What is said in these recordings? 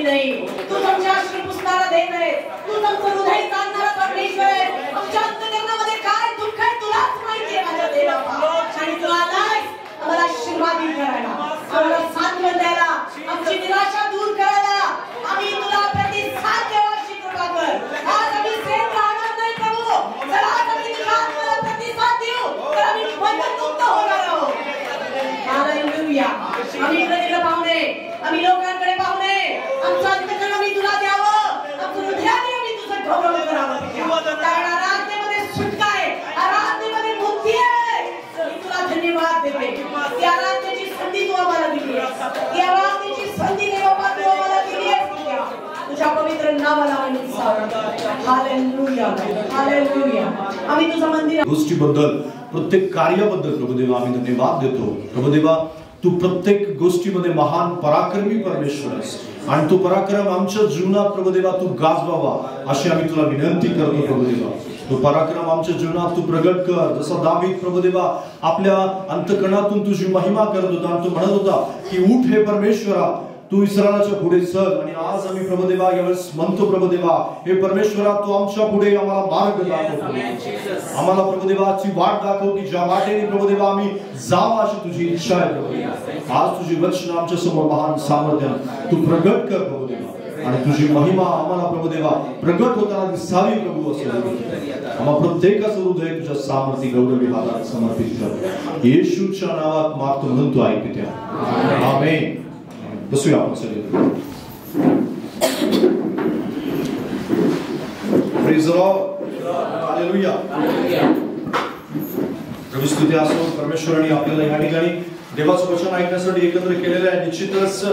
नाही. तू तुमच्या अश्रू पुसणारा देव आहे. तू तुमचं हृदय जाणणारा परमेश्वर आहे. आमच्या अंतःकरणामध्ये काय दुःख आहे तुलाच माहिती आहे माझ्या देवा. आणि तू आलाय आम्हाला आशीर्वादित करायला, आम्हाला सांत्वन द्यायला, आमची निराशा दूर करायला. आम्ही तुला प्रतिसाद देऊ अशी कृपा कर. आज आम्ही सेम राहणार नाही प्रभू. जर आज आम्ही तुला प्रतिसाद देऊ तर आम्ही बंधनमुक्त होणार आहोत. हालेलुया. आम्ही इकडे तिकडे पाहू नये, आम्ही लोकांकडे पाहू नये. आमचं अंतःकरण आम्ही तुला द्यावं, आमचं हृदयाने आम्ही तुझं गौरव करावं. कारण आराधनेमध्ये सुटका आहे, आराधनेमध्ये मुक्ती आहे. मी तुला धन्यवाद देते. ती आराधनेची संधी तू आम्हाला दिली आहे. ती आराधनेची संधी देवा तू आम्हाला दिली आहे. तुझ्या पवित्र नावाला आम्ही हालेलुया, हालेलुया. आम्ही तुझं मंदिर गोष्टीबद्दल, प्रत्येक कार्याबद्दल प्रभुदेवा आम्ही धन्यवाद देतो. प्रभुदेवा तू प्रत्येक गोष्टीमध्ये महान पराक्रमी परमेश्वर आहेस आणि तो पराक्रम आमच्या जीवनात प्रभुदेवा तू गाजवावा अशी आम्ही तुला विनंती करतो. प्रभुदेवा तो पराक्रम आमच्या जीवनात तू प्रगट कर. जसा दावीद प्रभुदेवा आपल्या अंतःकरणातून तुझी महिमा करत होता आणि तू म्हणत होता की उठ हे परमेश्वरा, तू इस्रायलाच्या पुढे चल. आणि आज आम्ही प्रभुदेवा यावेळेस म्हणतो प्रभुदेवा हे परमेश्वरा तू आमच्या पुढे आम्हाला मार्ग दाखव. आम्हाला प्रभुदेवाची वाट दाखव की ज्या वाटेने प्रभुदेवा आम्ही जावं अशी तुझी इच्छा आहे. आज तुझी वचन आमच्या समोर महान सामर्थ्याने तू प्रगट कर प्रभुदेवा आणि तुझी महिमा आम्हाला प्रभुदेवा प्रगट होताना दिसावी प्रभू. असं आम्हा प्रत्येकाचं हृदय तुझ्या सामर्थ्य गौरवी हातात समर्पित कर. येशूच्या नावात मागतो म्हणून तू ऐक त्या. आमेन. बसूया आपण सगळे. Praise the lord. हालेलुया. प्रभू स्तुती असो. परमेश्वराने आपल्याला या ठिकाणी देवाचं वचन ऐकण्यासाठी एकत्र केलेलं आहे. निश्चितच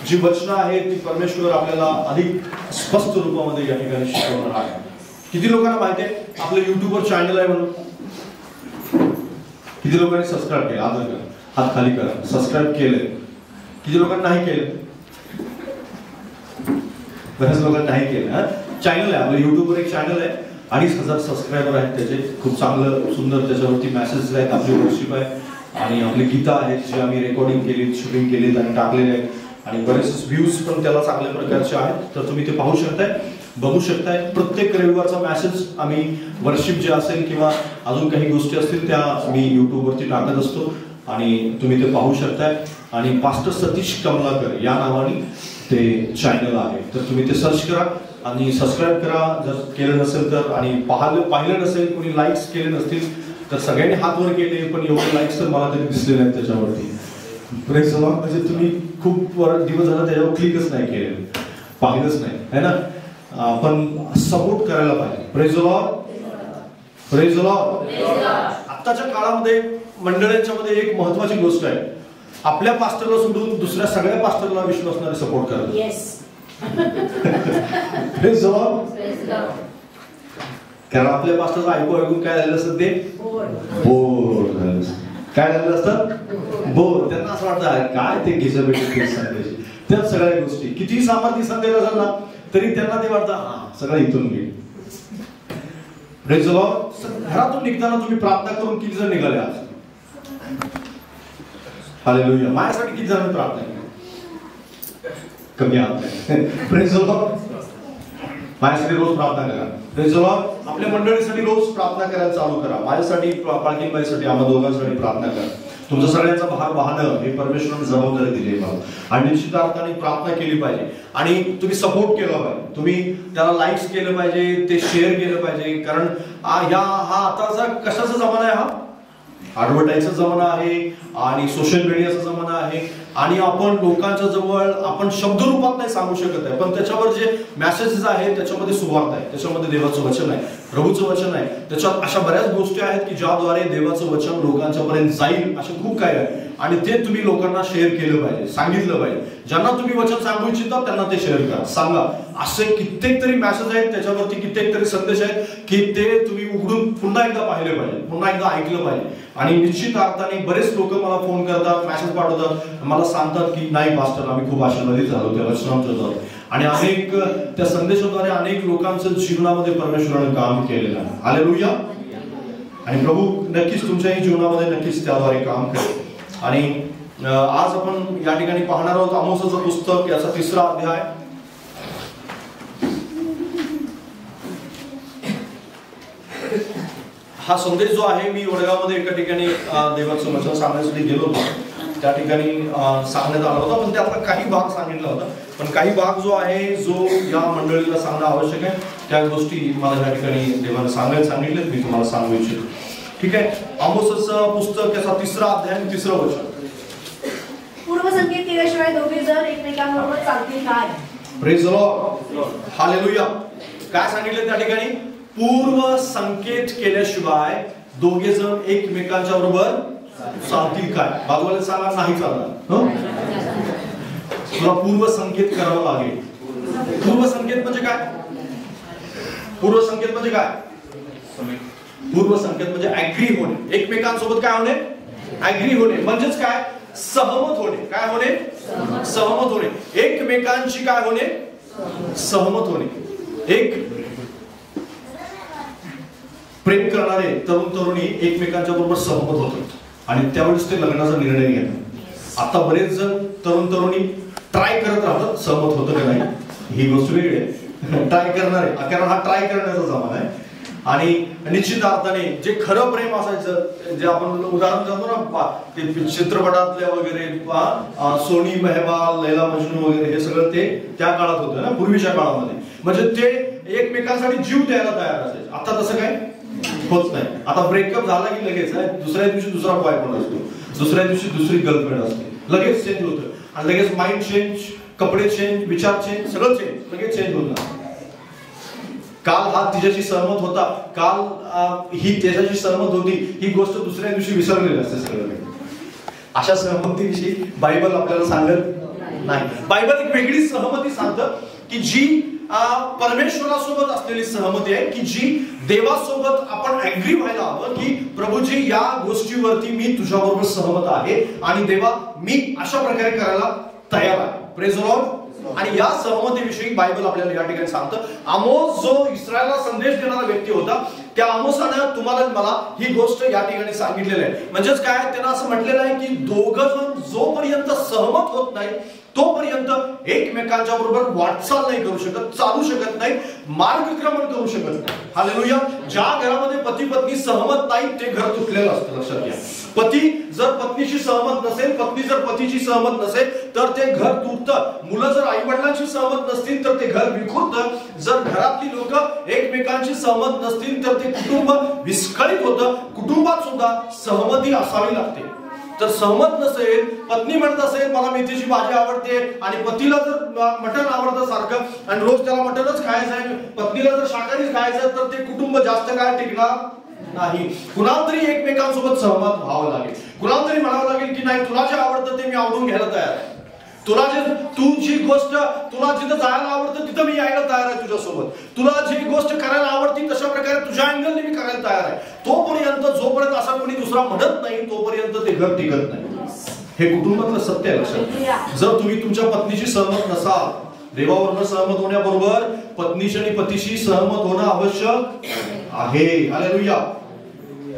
जी वचनं आहेत ती परमेश्वर आपल्याला अधिक स्पष्ट रूपामध्ये या ठिकाणी शिकवणार आहे. किती लोकांना माहिती आहे आपलं युट्यूबवर चॅनल आहे म्हणून? किती लोकांनी सबस्क्राईब केलं? आदर करा, हात खाली करा. सबस्क्राईब केले? किती लोकांना नाही केलं? बऱ्याच लोकांना नाही केलं. चॅनल आहे आपलं युट्यूबवर, एक चॅनल आहे, 2,500 सबस्क्रायबर आहेत त्याचे. खूप चांगलं सुंदर त्याच्यावरती मेसेज आहेत, आपली वर्शिप आहे आणि आपली गीता आहेत जी आम्ही रेकॉर्डिंग केली, शूटिंग केली आणि टाकलेले आहेत. आणि बरेच व्ह्यूज पण त्याला चांगल्या प्रकारचे आहेत. तर तुम्ही ते पाहू शकताय, बघू शकताय. प्रत्येक रविवारचा मेसेज आम्ही वर्शिप जे असेल किंवा अजून काही गोष्टी असतील त्या मी युट्यूबवरती टाकत असतो आणि तुम्ही ते पाहू शकताय. आणि पास्टर सतीश कमलाकर या नावाने ते चॅनल आहे. तर तुम्ही ते सर्च करा आणि सबस्क्राईब करा जर केलं नसेल तर. आणि पाहिलं नसेल, कोणी लाईक्स केले नसतील तर सगळ्यांनी हात वर केले, पण एवढे लाईक्स तर मला तरी दिसले नाहीत त्याच्यावरती. Praise the Lord. म्हणजे तुम्ही खूप दिवस झाला त्याच्यावर क्लिकच नाही केले, पाहिलंच नाही है ना. पण सपोर्ट करायला पाहिजे. Praise the Lord. Praise the Lord. आत्ताच्या काळामध्ये मंडळांच्या मध्ये एक महत्वाची गोष्ट आहे, आपल्या पास्टरला सोडून दुसऱ्या सगळ्या पास्टरला विश्वासणारे सपोर्ट करतात. Praise the lord. कारण आपल्या पास्टरचं ऐकून काय झालं असतं, ते बोर झालं असतं. काय झालं असतं? बोर. त्यांना असं वाटतं काय ते घिसबेटी संदेश, त्याच सगळ्या गोष्टी किती सामर्थ्य संदेश असेल ना तरी त्यांना ते वाटतं हा सगळं इथून घे. Praise the Lord. घरातून निघताना तुम्ही प्रार्थना करून किती जण निघाले आज? हालेलुया. माझ्यासाठी किती जण प्रार्थना केली? कमी आहात. Praise the Lord. माझ्यासाठी रोज प्रार्थना करा. Praise the Lord. आपल्या मंडळीसाठी रोज प्रार्थना करायला चालू करा. माझ्यासाठी, पाळकीबाईसाठी, आम्हा दोघांसाठी प्रार्थना करा. तुमचा सगळ्यांचा भार वाहणं हे परमेश्वराने जबाबदारी दिली आहे मला. आणि निश्चित अर्थाने प्रार्थना केली पाहिजे आणि तुम्ही सपोर्ट केला पाहिजे. तुम्ही त्याला लाईक्स केलं पाहिजे, ते शेअर केलं पाहिजे. कारण हा आताचा कशाचा जमाना आहे? हा ऍडव्हर्टाईजचा जमाना आहे आणि सोशल मीडियाचा जमाना आहे. आणि आपण लोकांच्या जवळ आपण शब्द रूपात नाही सांगू शकत आहे, पण त्याच्यावर जे मेसेजेस आहेत त्याच्यामध्ये सुवार्थ आहे, त्याच्यामध्ये देवाचं वचन आहे, प्रभूचं वचन आहे. त्याच्यात अशा बऱ्याच गोष्टी आहेत की ज्याद्वारे देवाचं वचन लोकांच्या पर्यंत जाईल. असं खूप काय आहे आणि ते तुम्ही लोकांना शेअर केलं पाहिजे, सांगितलं पाहिजे. ज्यांना तुम्ही वचन सांगू इच्छिता त्यांना ते शेअर करा, सांगा. असे कित्येक तरी मेसेज आहेत त्याच्यावरती, कित्येक तरी संदेश आहेत की ते तुम्ही उघडून पुन्हा एकदा पाहिले पाहिजे, पुन्हा एकदा ऐकलं पाहिजे. आणि निश्चित अर्थाने बरेच लोक मला फोन करतात, मेसेज पाठवतात, मला सांगतात की नाही पास्टर आम्ही खूप आशीर्वादित झालो त्या वचनांद्वारे. आणि अनेक त्या संदेशाद्वारे अनेक लोकांचं जीवनामध्ये परमेश्वराने काम केलेलं आहे. हालेलुया. आणि प्रभू नक्कीच तुमच्याही जीवनामध्ये नक्कीच त्याद्वारे काम करेल. आणि आज आपण या ठिकाणी पाहणार आहोत आमोसाचं पुस्तक, याचा 3रा अध्याय. हा संदेश जो आहे, मी वडगावमध्ये एका ठिकाणी देवाचं वचन सांगण्यासाठी गेलो होतो. त्या ठिकाणी सांगण्यात आला होता, पण त्यातला काही भाग सांगितला होता. पण काही भाग जो आहे, जो या मंडळीला सांगणं आवश्यक आहे, त्या गोष्टी मला या ठिकाणी देवाने सांगायला सांगितले, मी तुम्हाला सांगू इच्छितो. ठीक आहे. आमोसाचं पुस्तक, याचा 3रा अध्याय, 3रं वचन. पूर्वसंकेत केल्याशिवाय दोघे जर एकमेकांबरोबर चालतील काय? Praise the lord. हालेलुया. काय सांगितलं त्या ठिकाणी? पूर्व संकेत केल्याशिवाय दोघे जण एकमेकांच्या बरोबर चालतील काय? बाजूला सांगा, नाही चालणार. तुला पूर्व संकेत करावा लागेल. पूर्व संकेत म्हणजे काय? पूर्व संकेत म्हणजे काय? पूर्व संकेत म्हणजे ऍग्री होणे, एकमेकांसोबत काय होणे? ऍग्री होणे. म्हणजेच काय? सहमत होणे. काय होणे? सहमत होणे. एकमेकांची काय होणे? सहमत होणे. एक प्रेम करणारे तरुण तरुणी एकमेकांच्या बरोबर सहमत होतात आणि त्यावेळेस ते लग्नाचा निर्णय घेतात. आता बरेच जण तरुण तरुणी ट्राय करत राहतात, सहमत होतं का नाही ही गोष्ट वेगळी आहे. ट्राय करणारे, कारण हा ट्राय करण्याचा जमाना आहे. आणि निश्चित अर्थाने जे खरं प्रेम असायचं, जे आपण उदाहरण जातो ना, ते चित्रपटातल्या वगैरे सोनी मेहबाल, लैला मजनू वगैरे, हे सगळं ते त्या काळात होतं ना, पूर्वीच्या काळामध्ये. म्हणजे ते एकमेकांसाठी जीव द्यायला तयार असायचे. आता तसं काय होत नाही. आता ब्रेकअप झाला की लगेच दुसऱ्या दिवशी दुसरा बॉयफ्रेंड असतो, दुसऱ्या दिवशी दुसरी गर्लफ्रेंड असते, लगेच चेंज होतं. आणि लगेच माइंड चेंज, कपडे चेंज, विचार चेंज, सगळं चेंज, लगेच चेंज होतं. काल हा तिच्याशी सहमत होता, काल ही त्याच्याशी सहमत होती, ही गोष्ट दुसऱ्या दिवशी विसरलेली असते सगळं. अशा सहमतीविषयी बायबल आपल्याला सांगत नाही. बायबल एक वेगळी सहमती सांगतं की जी परमेश्वरासोबत असलेली सहमती आहे, की जी देवासोबत आपण ऍग्री व्हायला हवं, की प्रभूजी या गोष्टीवरती मी तुझ्याबरोबर सहमत आहे आणि देवा मी अशा प्रकारे करायला तयार आहे. Praise the Lord. आणि या सहमतीविषयी बायबल आपल्याला या ठिकाणी सांगतं. आमोस जो इस्रायलला संदेश देणारा व्यक्ती होता, त्या आमोसानं तुम्हाला मला ही गोष्ट या ठिकाणी सांगितलेली आहे. म्हणजेच काय? त्यानं असं म्हटलेलं आहे की दोघं जण जोपर्यंत सहमत होत नाही तोपर्यंत एकमेकांच्या बरोबर वाटचाल नाही करू शकत, चालू शकत नाही, मार्गक्रमण करू शकत नाही. हालेलुया. ज्या घरामध्ये पती पत्नी सहमत नाही ते घर तुटलेलं असतं. लक्षात घ्या. पती जर पत्नीशी सहमत नसेल, पत्नी जर पतीशी सहमत नसेल तर ते घर तुटतं. मुलं जर आई वडिलांशी सहमत नसतील तर ते घर विखुरतं. जर घरातली लोक एकमेकांशी सहमत नसतील तर ते कुटुंब विस्कळीत होतं. कुटुंबात सुद्धा सहमती असावी लागते. तर सहमत नसेल, पत्नी म्हणत असेल मला मेथीची भाजी आवडते आणि पतीला जर मटण आवडतं सारखं आणि रोज त्याला मटणच खायचं आहे, पत्नीला जर शाकाहारी खायचं तर ते कुटुंब जास्त काळ टिकणार नाही. कुणाला तरी एकमेकांसोबत सहमत व्हावं लागेल. कुणाला तरी म्हणावं लागेल की नाही, तुला जे आवडतं ते मी आवडून घ्यायला तयार आहे. तुला जी गोष्ट तुला जिथं जायला आवडतं तिथं मी यायला तयार आहे तुझ्यासोबत. तुला जी गोष्ट करायला आवडती तशा प्रकारे तुझ्या अँगलने मी करायला तयार आहे. तोपर्यंत जोपर्यंत असा कोणी दुसरा म्हणत नाही तोपर्यंत ते घर टिकत नाही. हे कुटुंबातलं सत्य आहे. लक्षात. जर तुम्ही तुमच्या पत्नीशी सहमत नसाल, देवावरनं सहमत होण्याबरोबर पत्नीशी आणि पतीशी सहमत होणं आवश्यक आहे. हालेलुया.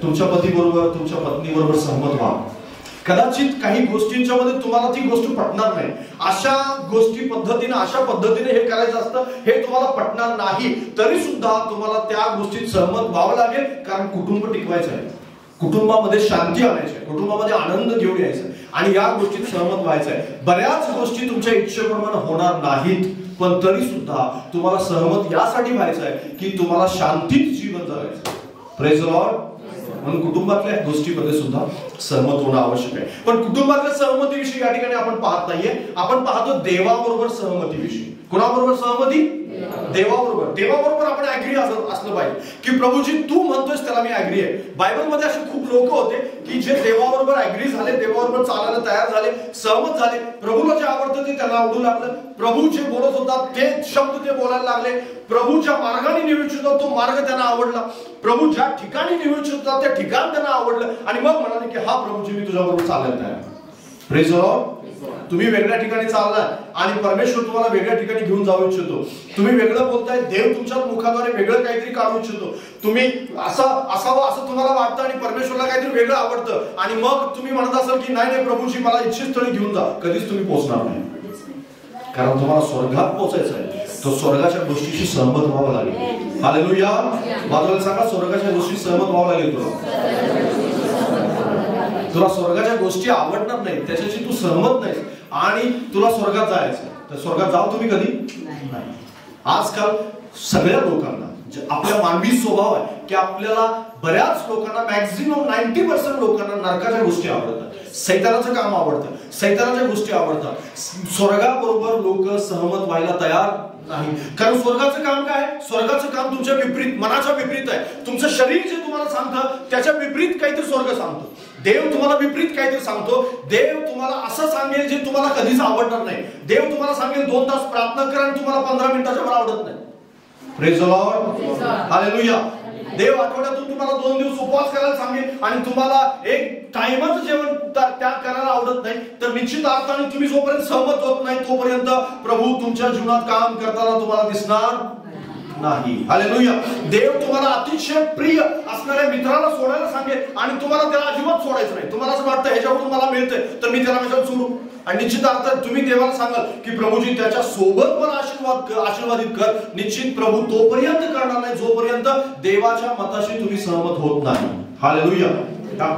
तुमच्या पती बरोबर, तुमच्या पत्नी बरोबर सहमत व्हा. कदाचित काही गोष्टींच्या मध्ये तुम्हाला ती गोष्ट पटणार नाही. अशा गोष्टी पद्धतीने, अशा पद्धतीने हे करायचं असतं, हे तुम्हाला पटणार नाही. तरी सुद्धा तुम्हाला त्या गोष्टीत सहमत व्हावं लागेल, कारण कुटुंब टिकवायचं आहे, कुटुंबामध्ये शांती आणायची आहे, कुटुंबामध्ये आनंद घेऊन यायचा आणि या गोष्टीत सहमत व्हायचं आहे. बऱ्याच गोष्टी तुमच्या इच्छेप्रमाणे होणार नाहीत, पण तरी सुद्धा तुम्हाला सहमत यासाठी व्हायचं आहे की तुम्हाला शांतीत जीवन जगायचं. Praise the Lord. म्हणून कुटुंबातल्या गोष्टीमध्ये सुद्धा सहमत होणं आवश्यक आहे. पण कुटुंबातल्या सहमतीविषयी या ठिकाणी आपण पाहत नाहीये, आपण पाहतो देवाबरोबर सहमतीविषयी. कुणाबरोबर सहमती? देवाबरोबर. देवाबरोबर आपण ऍग्री असलं पाहिजे की प्रभूजी तू म्हणतोयस त्याला मी ऍग्री आहे. बायबलमध्ये असे खूप लोक होते की जे देवाबरोबर ऍग्री झाले, देवाबरोबर चालायला तयार झाले, सहमत झाले. प्रभूला जे आवडतं ते त्यांना आवडू लागलं. प्रभू जे बोलत होता ते शब्द ते बोलायला लागले. प्रभू ज्या मार्गाने नेऊ इच्छित तो मार्ग त्यांना आवडला. प्रभू ज्या ठिकाणी नेऊ इच्छित त्या ठिकाण त्यांना आवडलं आणि मग म्हणाले की हा प्रभूजी मी तुझ्याबरोबर चालायला तयार. Praise the Lord. तुम्ही वेगळ्या ठिकाणी चाललाय आणि परमेश्वर तुम्हाला वेगळ्या ठिकाणी घेऊन जाऊ इच्छितो. तुम्ही वेगळं बोलताय, देव तुमच्या मुखाद्वारे वेगळं काहीतरी काढू इच्छितो. तुम्ही असावं असं तुम्हाला वाटतं आणि परमेश्वरला काहीतरी वेगळं आवडतं आणि मग तुम्ही म्हणत असाल की नाही प्रभूजी मला इच्छित स्थळी घेऊन जा. कधीच तुम्ही पोहोचणार नाही, कारण तुम्हाला स्वर्गात पोहोचायचं आहे. तो स्वर्गाच्या गोष्टीशी सहमत व्हावं लागेल. हालेलुया. बाजूला सांगा, स्वर्गाच्या गोष्टी सहमत व्हावं लागेल. तुला स्वर्गाच्या गोष्टी आवडणार नाही, त्याच्याशी तू सहमत नाही आणि तुला स्वर्गात जायचं, तर स्वर्गात जाऊ तुम्ही कधी नाही. आजकाल सगळ्या लोकांना आपल्या मानवी स्वभाव आहे की आपल्याला बऱ्याच लोकांना मॅक्झिमम 90% लोकांना नरकाच्या गोष्टी आवडतात, सैतानाचं काम आवडतं, सैतानाच्या गोष्टी आवडतात. स्वर्गाबरोबर लोक सहमत व्हायला तयार नाही, कारण स्वर्गाचं काम काय? स्वर्गाचं काम तुमच्या विपरीत, मनाच्या विपरीत आहे. तुमचं शरीर जे तुम्हाला सांगतं त्याच्या विपरीत काहीतरी स्वर्ग सांगतो. देव तुम्हाला विपरीत काहीतरी सांगतो. देव तुम्हाला असं सांगेल जे तुम्हाला कधीच आवडणार नाही. देव तुम्हाला सांगेल 2 तास प्रार्थना करा आणि तुम्हाला 15 मिनिटाच्या वर आवडत नाही. Praise the lord. हालेलुया. देव आठवड्यातून तुम्हाला 2 दिवस उपवास करायला सांगेल आणि तुम्हाला एक टाइमच जेवण त्या करायला आवडत नाही, तर निश्चित अर्थाने तुम्ही जोपर्यंत सहमत होत नाही तोपर्यंत प्रभू तुमच्या जीवनात काम करताना तुम्हाला दिसणार नाही. हालेलुया. देव तुम्हाला अतिशय प्रिय असणाऱ्या मित्राला सोडायला सांगेल आणि तुम्हाला त्याला अजिबात सोडायचं नाही. तुम्हाला असं वाटतं ह्याच्याकडून मला मिळतंय तर मी त्याला माझ्यावर सोडू, आणि निश्चित अर्थात तुम्ही देवाला सांगाल की प्रभूजी त्याच्या सोबत मला आशीर्वादित कर. निश्चित प्रभू तोपर्यंत करणार नाही जोपर्यंत देवाच्या मताशी तुम्ही सहमत होत नाही. हालेलुया.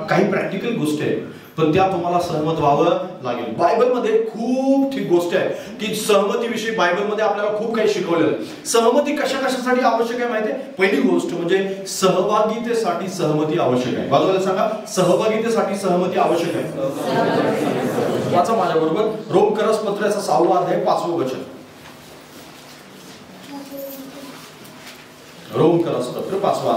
काही प्रॅक्टिकल गोष्टी आहेत, पण त्या तुम्हाला सहमत व्हावं लागेल. बायबलमध्ये खूप ठीक गोष्ट आहे की सहमतीविषयी बायबलमध्ये आपल्याला खूप काही शिकवलेलं आहे. सहमती कशासाठी आवश्यक आहे माहिती आहे? पहिली गोष्ट म्हणजे सहभागितेसाठी सहमती आवश्यक आहे. बाजूला सांगा, सहभागितेसाठी सहमती आवश्यक आहे. वाचा माझ्या बरोबर रोमकरस पत्राचा 6वा अध्याय 5वं वचन. रोमकरस पत्र 6वा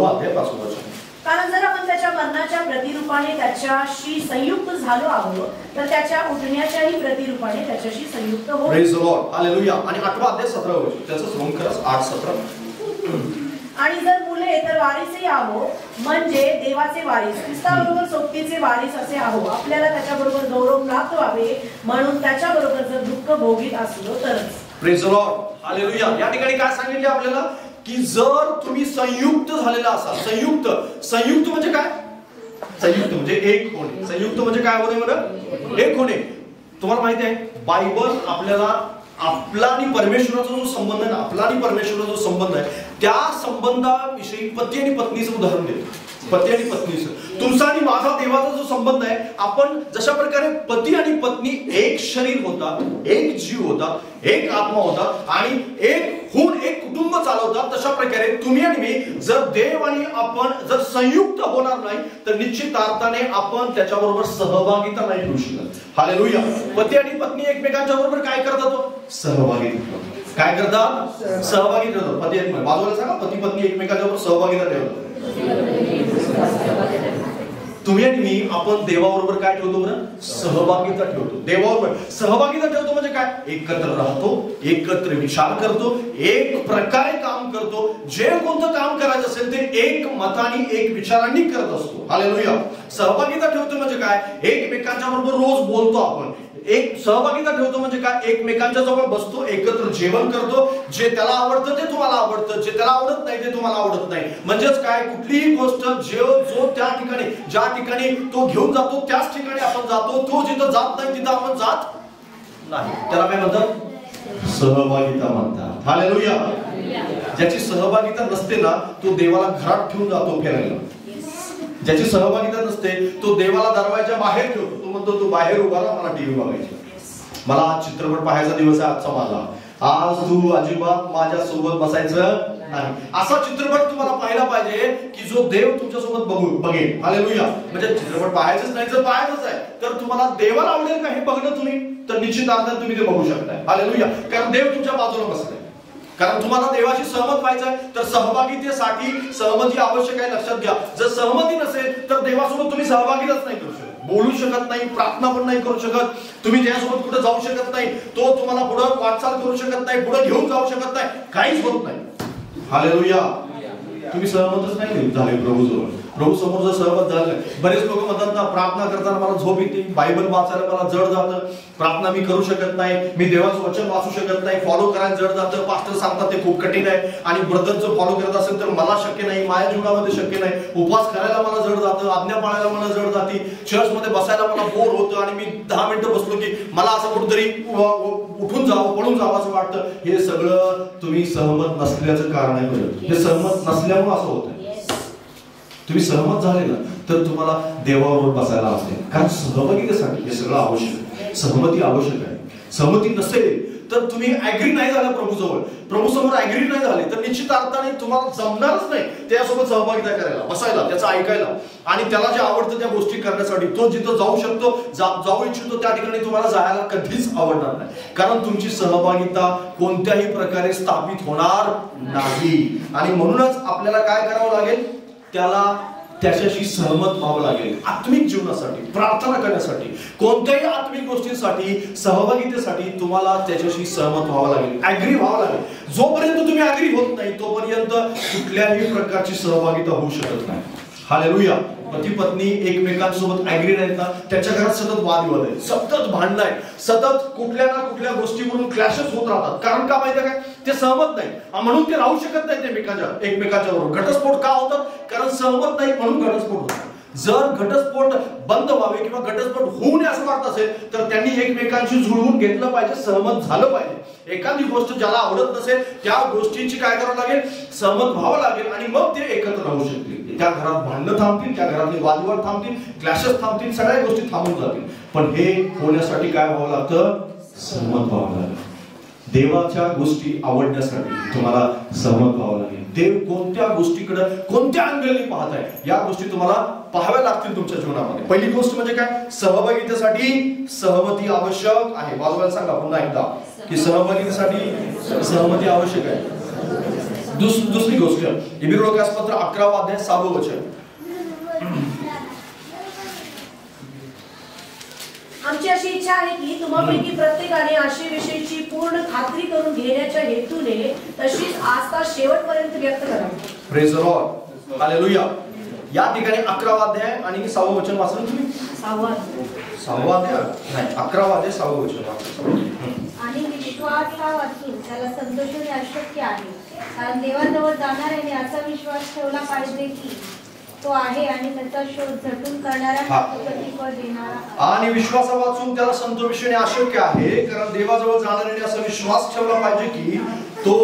अध्याय 5वं वचन. कारण जर आपण त्याच्या मरणाच्या प्रतिरूपाने त्याच्याशी संयुक्त झालो आहोत, तर त्याच्या उठण्याच्याही प्रतिरूपाने त्याच्याशी संयुक्त होऊ. Praise the lord. हालेलुया. आणि 8वा अध्याय 17 वचन. त्याचं रोमकरस 8:17. आणि जर मुले तर वारिसही आहो, म्हणजे देवाचे वारिस, ख्रिस्ताबरोबर सोबतीचे वारिस असे आहो. आपल्याला त्याच्याबरोबर गौरव प्राप्त व्हावे म्हणून त्याच्याबरोबर जर दुःख भोगीत असलो तरच. Praise the lord. हालेलुया. या ठिकाणी काय सांगितले आपल्याला की जर तुम्ही संयुक्त झालेला असाल. संयुक्त म्हणजे काय? संयुक्त म्हणजे एक होणे. संयुक्त म्हणजे काय होणे बरं? एक होणे. तुम्हाला माहिती आहे बायबल आपल्याला आपला आणि परमेश्वराचा जो संबंध आहे ना, आपला आणि परमेश्वराचा जो संबंध आहे त्या संबंधाविषयी पती आणि पत्नीचं उदाहरण देतो. पती आणि पत्नीचं, तुमचा आणि माझा देवाचा जो संबंध आहे, आपण जशा प्रकारे पती आणि पत्नी एक शरीर होतात, एक जीव होतात, एक आत्मा होतात आणि एक कुटुंब चालवतात, तशा प्रकारे तुम्ही आणि मी जर देव आणि आपण जर संयुक्त होणार नाही तर निश्चित अर्थाने आपण त्याच्याबरोबर सहभागिता नाही होऊ शकत. हालेलुया. पती आणि पत्नी एकमेकांच्या बरोबर काय करतात? सहभागिता. काय करतात? सहभागी ठेवतात. पती बाजूला सांगा, पती पत्नी एकमेकांच्या बरोबर सहभागिता ठेवतात. तुम्ही आणि मी आपण देवाबरोबर काय ठेवतो बरं? सहभागिता ठेवतो. देवाबरोबर सहभागिता ठेवतो म्हणजे काय? एकत्र राहतो, एकत्र विचार करतो, एक प्रकारे काम करतो. जे कोणतं काम करायचं असेल ते एक मताने एक विचारांनी करत असतो. हालेलुया. सहभागिता ठेवतो म्हणजे काय? एकमेकांच्या बरोबर रोज बोलतो आपण. एक सहभागिता ठेवतो म्हणजे काय? एकमेकांच्या जवळ बसतो, एकत्र जेवण करतो. जे त्याला आवडतं ते तुम्हाला आवडतं, जे त्याला आवडत नाही ते तुम्हाला आवडत नाही. म्हणजेच काय? कुठलीही गोष्ट जो त्या ठिकाणी ज्या ठिकाणी तो घेऊन जातो त्याच ठिकाणी आपण जातो. तो जिथं जात नाही तिथं आपण जात नाही. त्याला काय म्हणतात? सहभागिता म्हणतात. हालेलुया. ज्याची सहभागिता नसते ना तो देवाला घरात ठेवून जातो फिरायला. ज्याची सहभागिता नसते तो देवाला दरवाजाच्या बाहेर ठेवतो. तो म्हणतो तू बाहेर उभा राहा, मला टीव्ही बघायची, मला आज चित्रपट पाहायचा दिवस आहे आजचा माझा, आज तू अजिबात माझ्या सोबत बसायचं नाही. असा चित्रपट तुम्हाला पाहायला पाहिजे की जो देव तुमच्यासोबत बघेल. हालेलुया. म्हणजे चित्रपट पाहायचंच नाही, जर पाहायचंच आहे तर तुम्हाला देवाला आवडेल का हे बघणं तुम्ही, तर निश्चित अर्थाने तुम्ही ते बघू शकताय. हालेलुया. कारण देव तुमच्या बाजूला बसलाय. कारण तुम्हाला देवाशी सहमत व्हायचं आहे तर सहभागितेसाठी सहमती आवश्यक आहे. लक्षात घ्या, जर सहमती नसेल तर देवासोबत तुम्ही सहभागीच नाही करू शकत, बोलू शकत नाही, प्रार्थना पण नाही करू शकत, तुम्ही त्यासोबत कुठे जाऊ शकत नाही, तो तुम्हाला पुढे वाटचाल करू शकत नाही, पुढे घेऊन जाऊ शकत नाही, काहीच होत नाही. हालेलुया. तुम्ही सहमतच नाही झाले प्रभूजवळ. प्रभू समोर जर सहमत झालं. बरेच लोक म्हणतात ना, प्रार्थना करताना मला झोप येते, बायबल वाचायला मला जड जातं, प्रार्थना मी करू शकत नाही, मी देवाचं वचन वाचू शकत नाही, फॉलो करायला जड जातं, पास्टर सांगतात ते खूप कठीण आहे, आणि ब्रदर जर फॉलो करत असेल तर मला शक्य नाही, माझ्या जीवनामध्ये शक्य नाही, उपवास करायला मला जड जातं, आज्ञा पाळायला मला जड जाते, चर्चमध्ये बसायला मला बोर होतं, आणि मी 10 मिनिटं बसलो की मला असं कुठेतरी उठून जावं, पळून जावं असं वाटतं. हे सगळं तुम्ही सहमत नसल्याचं कारण आहे. हे सहमत नसल्यामुळे असं होतं. तुम्ही सहमत झाले ना तर तुम्हाला देवाबरोबर बसायला असते, कारण सहभागितेसाठी हे सगळं आवश्यक आहे. सहमती आवश्यक आहे. सहमती नसेल तर तुम्ही ऍग्री नाही झाला प्रभूजवळ, प्रभू समोर ऍग्री नाही झाले तर निश्चित अर्थाने तुम्हाला जमणारच नाही त्यासोबत सहभागिता करायला, बसायला, त्याचं ऐकायला, आणि त्याला जे आवडतं त्या गोष्टी करण्यासाठी. तो जिथं जाऊ शकतो, जाऊ इच्छितो त्या ठिकाणी तुम्हाला जायला कधीच आवडणार नाही, कारण तुमची सहभागिता कोणत्याही प्रकारे स्थापित होणार नाही. आणि म्हणूनच आपल्याला काय करावं लागेल, त्याच्याशी सहमत व्हावं लागेल. आत्मिक जीवनासाठी, प्रार्थना करण्यासाठी, कोणत्याही आत्मिक गोष्टींसाठी, सहभागितेसाठी तुम्हाला त्याच्याशी सहमत व्हावं लागेल, ऍग्री व्हावं लागेल. जोपर्यंत तुम्ही ऍग्री होत नाही तोपर्यंत कुठल्याही प्रकारची सहभागिता होऊ शकत नाही. हालेलुया. पती पत्नी एकमेकांसोबत ऍग्री नाहीत ना, त्याच्या घरात सतत वादविवाद आहे, सतत भांडण आहे, सतत कुठल्या ना कुठल्या गोष्टीवरून क्लॅशेस होत राहतात. कारण का माहिती काय, ते सहमत नाही, म्हणून ते राहू शकत नाही एकमेकांच्या बरोबर. घटस्फोट का होतात, कारण सहमत नाही म्हणून घटस्फोट होतात. जर घटस्फोट बंद व्हावे किंवा घटस्फोट होऊ नये असं वाटत असेल तर त्यांनी एकमेकांशी जुळवून घेतलं पाहिजे, सहमत झालं पाहिजे. एखादी गोष्ट ज्याला आवडत नसेल त्या गोष्टींची काय करावं लागेल, सहमत व्हावं लागेल, आणि मग ते एकत्र राहू शकतील. त्या घरात भांडणं थांबतील, त्या घरातले वादविवाद थांबतील, क्लॅशेस थांबतील, सगळ्या गोष्टी थांबून जातील. पण हे होण्यासाठी काय व्हावं लागतं, सहमत व्हावं लागेल. देवाच्या गोष्टी आवडण्यासाठी तुम्हाला सहमत व्हावं लागेल. देव कोणत्या गोष्टीकडे, कोणत्या अँगलने पाहत आहे, या गोष्टी तुम्हाला पाहाव्या लागतील तुमच्या जीवनामध्ये. पहिली गोष्ट म्हणजे काय, सहभागितेसाठी सहमती आवश्यक आहे. बाजूला सांगा पुन्हा एकदा की सहभागितेसाठी सहमती आवश्यक आहे. दुसरी गोष्ट, इब्री लोकासपत्र 11 अध्याय 6 वचन. आमची अशी इच्छा आहे की तुम्हापैकी प्रत्येकाने आशेविषयीची पूर्ण खात्री करून घेण्याच्या हेतूने तशीच आस्था शेवटपर्यंत व्यक्त करावी. Praise the lord. हालेलुया. या ठिकाणी 11 अध्याय आणि 6 वचन वाचलं तुम्ही. 6 अध्याय नाही, 11 अध्याय 6 वचन वाचलं. आणि विश्वास हा वाचून त्याला संतोषणे अशक्य आहे, कारण देवाजवळ जाणाऱ्याने असा विश्वास ठेवला पाहिजे की तो आहे आणि त्याचा शोध झटून करणारा प्रतिफळ देणारा. आणि विश्वासा वाचून त्याला संतोषणे अशक्य आहे, कारण देवाजवळ जाणाऱ्याने असा विश्वास ठेवला पाहिजे की तो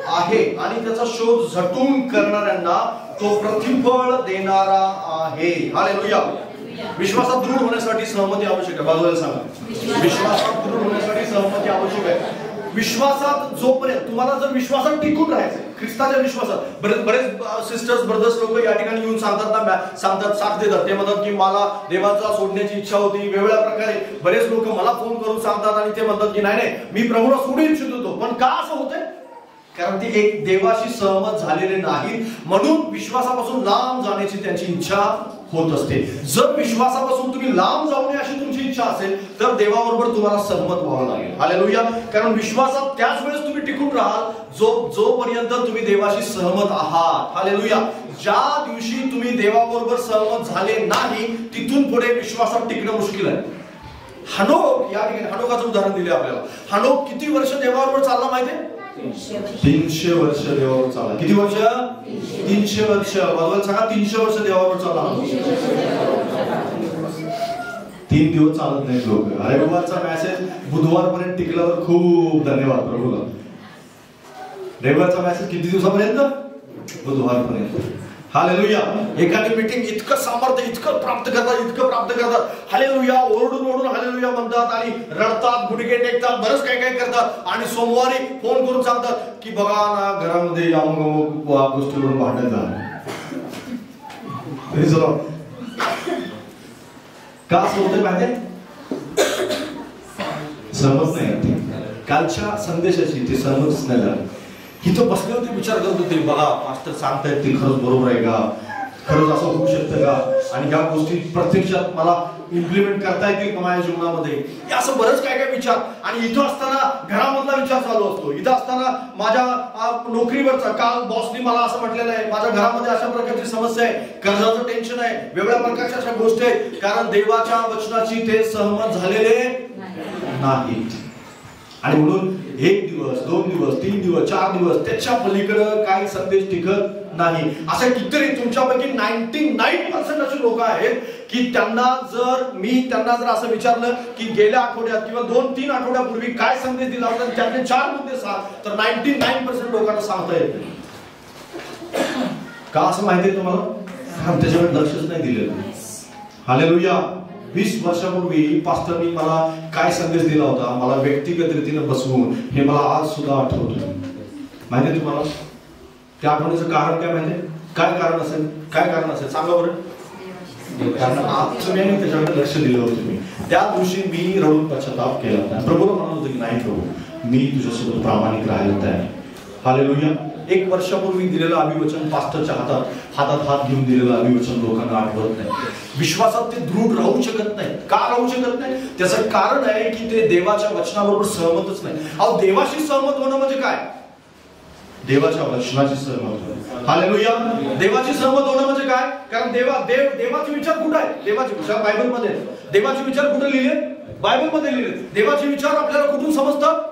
आहे आणि त्याचा शोध झटून करणाऱ्यांना तो प्रतिफळ देणारा आहे. हालेलुया. विश्वासात दृढ होण्यासाठी सहमती आवश्यक आहे. बाजूला सांगा, विश्वासात दृढ होण्यासाठी सहमती आवश्यक आहे. विश्वासात जोपर्यंत तुम्हाला जर विश्वासात टिकून राहायचं, ख्रिस्ताच्या विश्वासात, बरेच सिस्टर्स ब्रदर्स लोक या ठिकाणी येऊन सांगतात साथ देतात. ते म्हणतात की मला देवाचा सोडण्याची इच्छा होती. वेगवेगळ्या प्रकारे बरेच लोक मला फोन करून सांगतात आणि ते म्हणतात की नाही मी प्रभूला सोडू इच्छित होतो. पण का असं होतंय, कारण ते एक देवाशी सहमत झालेले नाहीत, म्हणून विश्वासापासून लांब जाण्याची त्यांची इच्छा होत असते. जर विश्वासापासून तुम्ही लांब जाऊ नये अशी तुमची इच्छा असेल तर देवाबरोबर तुम्हाला सहमत व्हावं लागेल. हालेलुया. कारण विश्वासात त्याच वेळेस तुम्ही टिकून राहाल जोपर्यंत तुम्ही देवाशी सहमत आहात. हालेलुया. ज्या दिवशी तुम्ही देवाबरोबर सहमत झाले नाही तिथून पुढे विश्वासात टिकणं मुश्किल आहे. हनोक, या ठिकाणी हनोकाचं उदाहरण दिले आपल्याला. हनोक किती वर्ष देवाबरोबर चालला माहितीये, 300 वर्ष देवावर चालला. किती वर्ष, 300 वर्ष. बाजूला सांगा, 300 वर्ष देवावर चालला. 3 दिवस चालत नाही लोक. रविवारचा मेसेज बुधवारपर्यंत टिकल्यावर खूप धन्यवाद प्रभूला. रविवारचा मेसेज किती दिवसापर्यंत, बुधवारपर्यंत. हालेलुया. एखादी मीटिंग इतकं सामर्थ्य, इतकं प्राप्त करतात. हालेलुया, ओरडून हालेलुया म्हणतात आणि रडतात, गुडघे टेकतात, बरंच काय करतात, आणि सोमवारी फोन करून सांगतात की बघा ना घरामध्ये अमुक गोष्टीवरून भांडण झालं. का असं होतं माहिती, सहमत नाही. कालच्या संदेशाची ते सहमतच नाही झालं. इथं बसले होते, विचार करत होते, बघा मास्टर सांगतायत ते खरंच बरोबर आहे का, खरंच असं होऊ शकतं का, आणि या गोष्टी प्रत्यक्षात मला इम्प्लिमेंट करता येतील का माझ्या जीवनामध्ये, असं बरंच काय विचार. आणि इथं असताना घरामधला विचार चालू असतो. इथं असताना माझ्या नोकरीवरचा काल बॉसनी मला असं म्हटलेलं आहे, माझ्या घरामध्ये अशा प्रकारची समस्या आहे, कर्जाचं टेन्शन आहे, वेगळ्या प्रकारच्या अशा गोष्टी आहेत, कारण देवाच्या वचनाची ते सहमत झालेले नाहीत. आणि म्हणून 1 दिवस 2 दिवस 3 दिवस 4 दिवस त्याच्या पलीकडे काही संदेश टिकत नाही. असे कितीतरी तुमच्यापैकी 99% असे लोक आहेत की त्यांना जर असं विचारलं की गेल्या आठवड्यात किंवा 2-3 आठवड्यापूर्वी काय संदेश दिला होता, त्यातले 4 मुद्दे सांग, तर 99% लोकांना सांगता येत नाही. का असं माहिती आहे तुम्हाला? त्याच्याकडे लक्षच नाही दिलेलं. हालेलुया. 20 वर्षापूर्वी पास्टरनी मला काय संदेश दिला होता, मला व्यक्तिगत रीतीने बसवून, हे मला आज सुद्धा आठवतं. माहिती आहे तुम्हाला त्या आठवण्याचं कारण काय? माहिती काय कारण असेल? काय कारण असेल सांगा बरं. कारण आज तुम्ही त्याच्याकडे लक्ष दिलं होतं. तुम्ही त्या दिवशी मी रडून पश्चाताप केला होता. प्रभूला म्हणत होतं की नाही प्रभू, मी तुझ्यासोबत प्रामाणिक राहायला तयार. हालेलुया. 1 वर्षापूर्वी दिलेलं अभिवचन, पास्टरच्या हातात हात घेऊन दिलेलं अभिवचन लोकांना आठवत नाही. विश्वासात ते दृढ राहू शकत नाही. का राहू शकत नाही? त्याचं कारण आहे की ते देवाच्या वचनाबरोबर सहमतच नाही. अहो, देवाशी सहमत होणं म्हणजे काय? देवाच्या वचनाची सहमत होणं. हालेलुया. देवाची सहमत होणं म्हणजे काय? कारण देवाचे विचार कुठे आहे? देवाचे विचार बायबलमध्ये. देवाचे विचार कुठे लिहिले? बायबलमध्ये लिहिले. देवाचे विचार आपल्याला कुठून समजतात?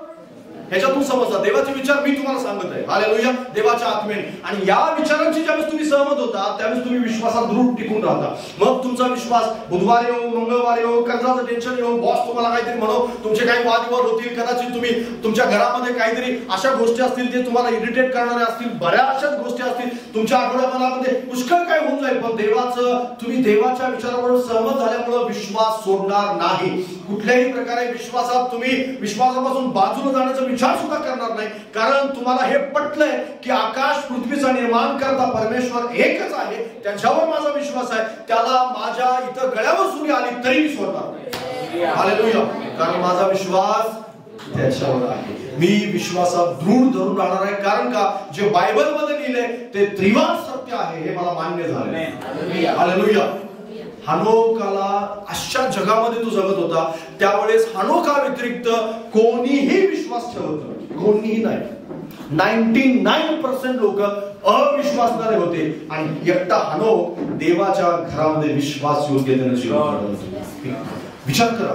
ह्याच्यातून समजतात. देवाचे विचार मी तुम्हाला सांगत आहे. हालेलुया. देवाच्या आत्म्याने. आणि या विचारांची ज्यावेळेस तुम्ही सहमत होता त्यावेळेस तुम्ही विश्वासात दृढ टिकून राहता. मग तुमचा विश्वास बुधवार येऊ, मंगळवार येऊ, कर्जाचं टेन्शन येऊ, बॉस तुम्हाला काहीतरी म्हणो, तुमचे काही वादविवाद होतील, कदाचित तुम्ही तुमच्या घरामध्ये काहीतरी अशा गोष्टी असतील जे तुम्हाला इरिटेट करणारे असतील, बऱ्याचशाच गोष्टी असतील, तुमच्या आठवड्यामध्ये पुष्कळ काय होऊन जाईल, पण तुम्ही देवाच्या विचाराबरोबर सहमत झाल्यामुळे विश्वास सोडणार नाही. कुठल्याही प्रकारे तुम्ही विश्वासापासून बाजूला जाण्याचा विचार सुद्धा करणार नाही. कारण तुम्हाला हे पटलंय की आकाश पृथ्वीचा निर्माण करता परमेश्वर एकच आहे, त्याच्यावर माझा विश्वास आहे, त्याला माझ्या इथं गळ्यावर सुरी आली तरी मी सोडणार नाही. हालेलुया. कारण माझा विश्वास त्याच्यावर आहे. मी विश्वासात दृढ धरून राहणार आहे. कारण का? जे बायबलमध्ये लिहिलंय ते त्रिवार सत्य आहे हे मला मान्य झालंय. हालेलुया. हनोकाला अशा जगामध्ये तो जगत होता, त्यावेळेस हनोका व्यतिरिक्त कोणीही विश्वास ठेवत नव्हते. कोणीही नाही. 99% लोक अविश्वासणारे होते आणि एकटा हनोक देवाच्या घरामध्ये विश्वास योग्यतेने. विचार करा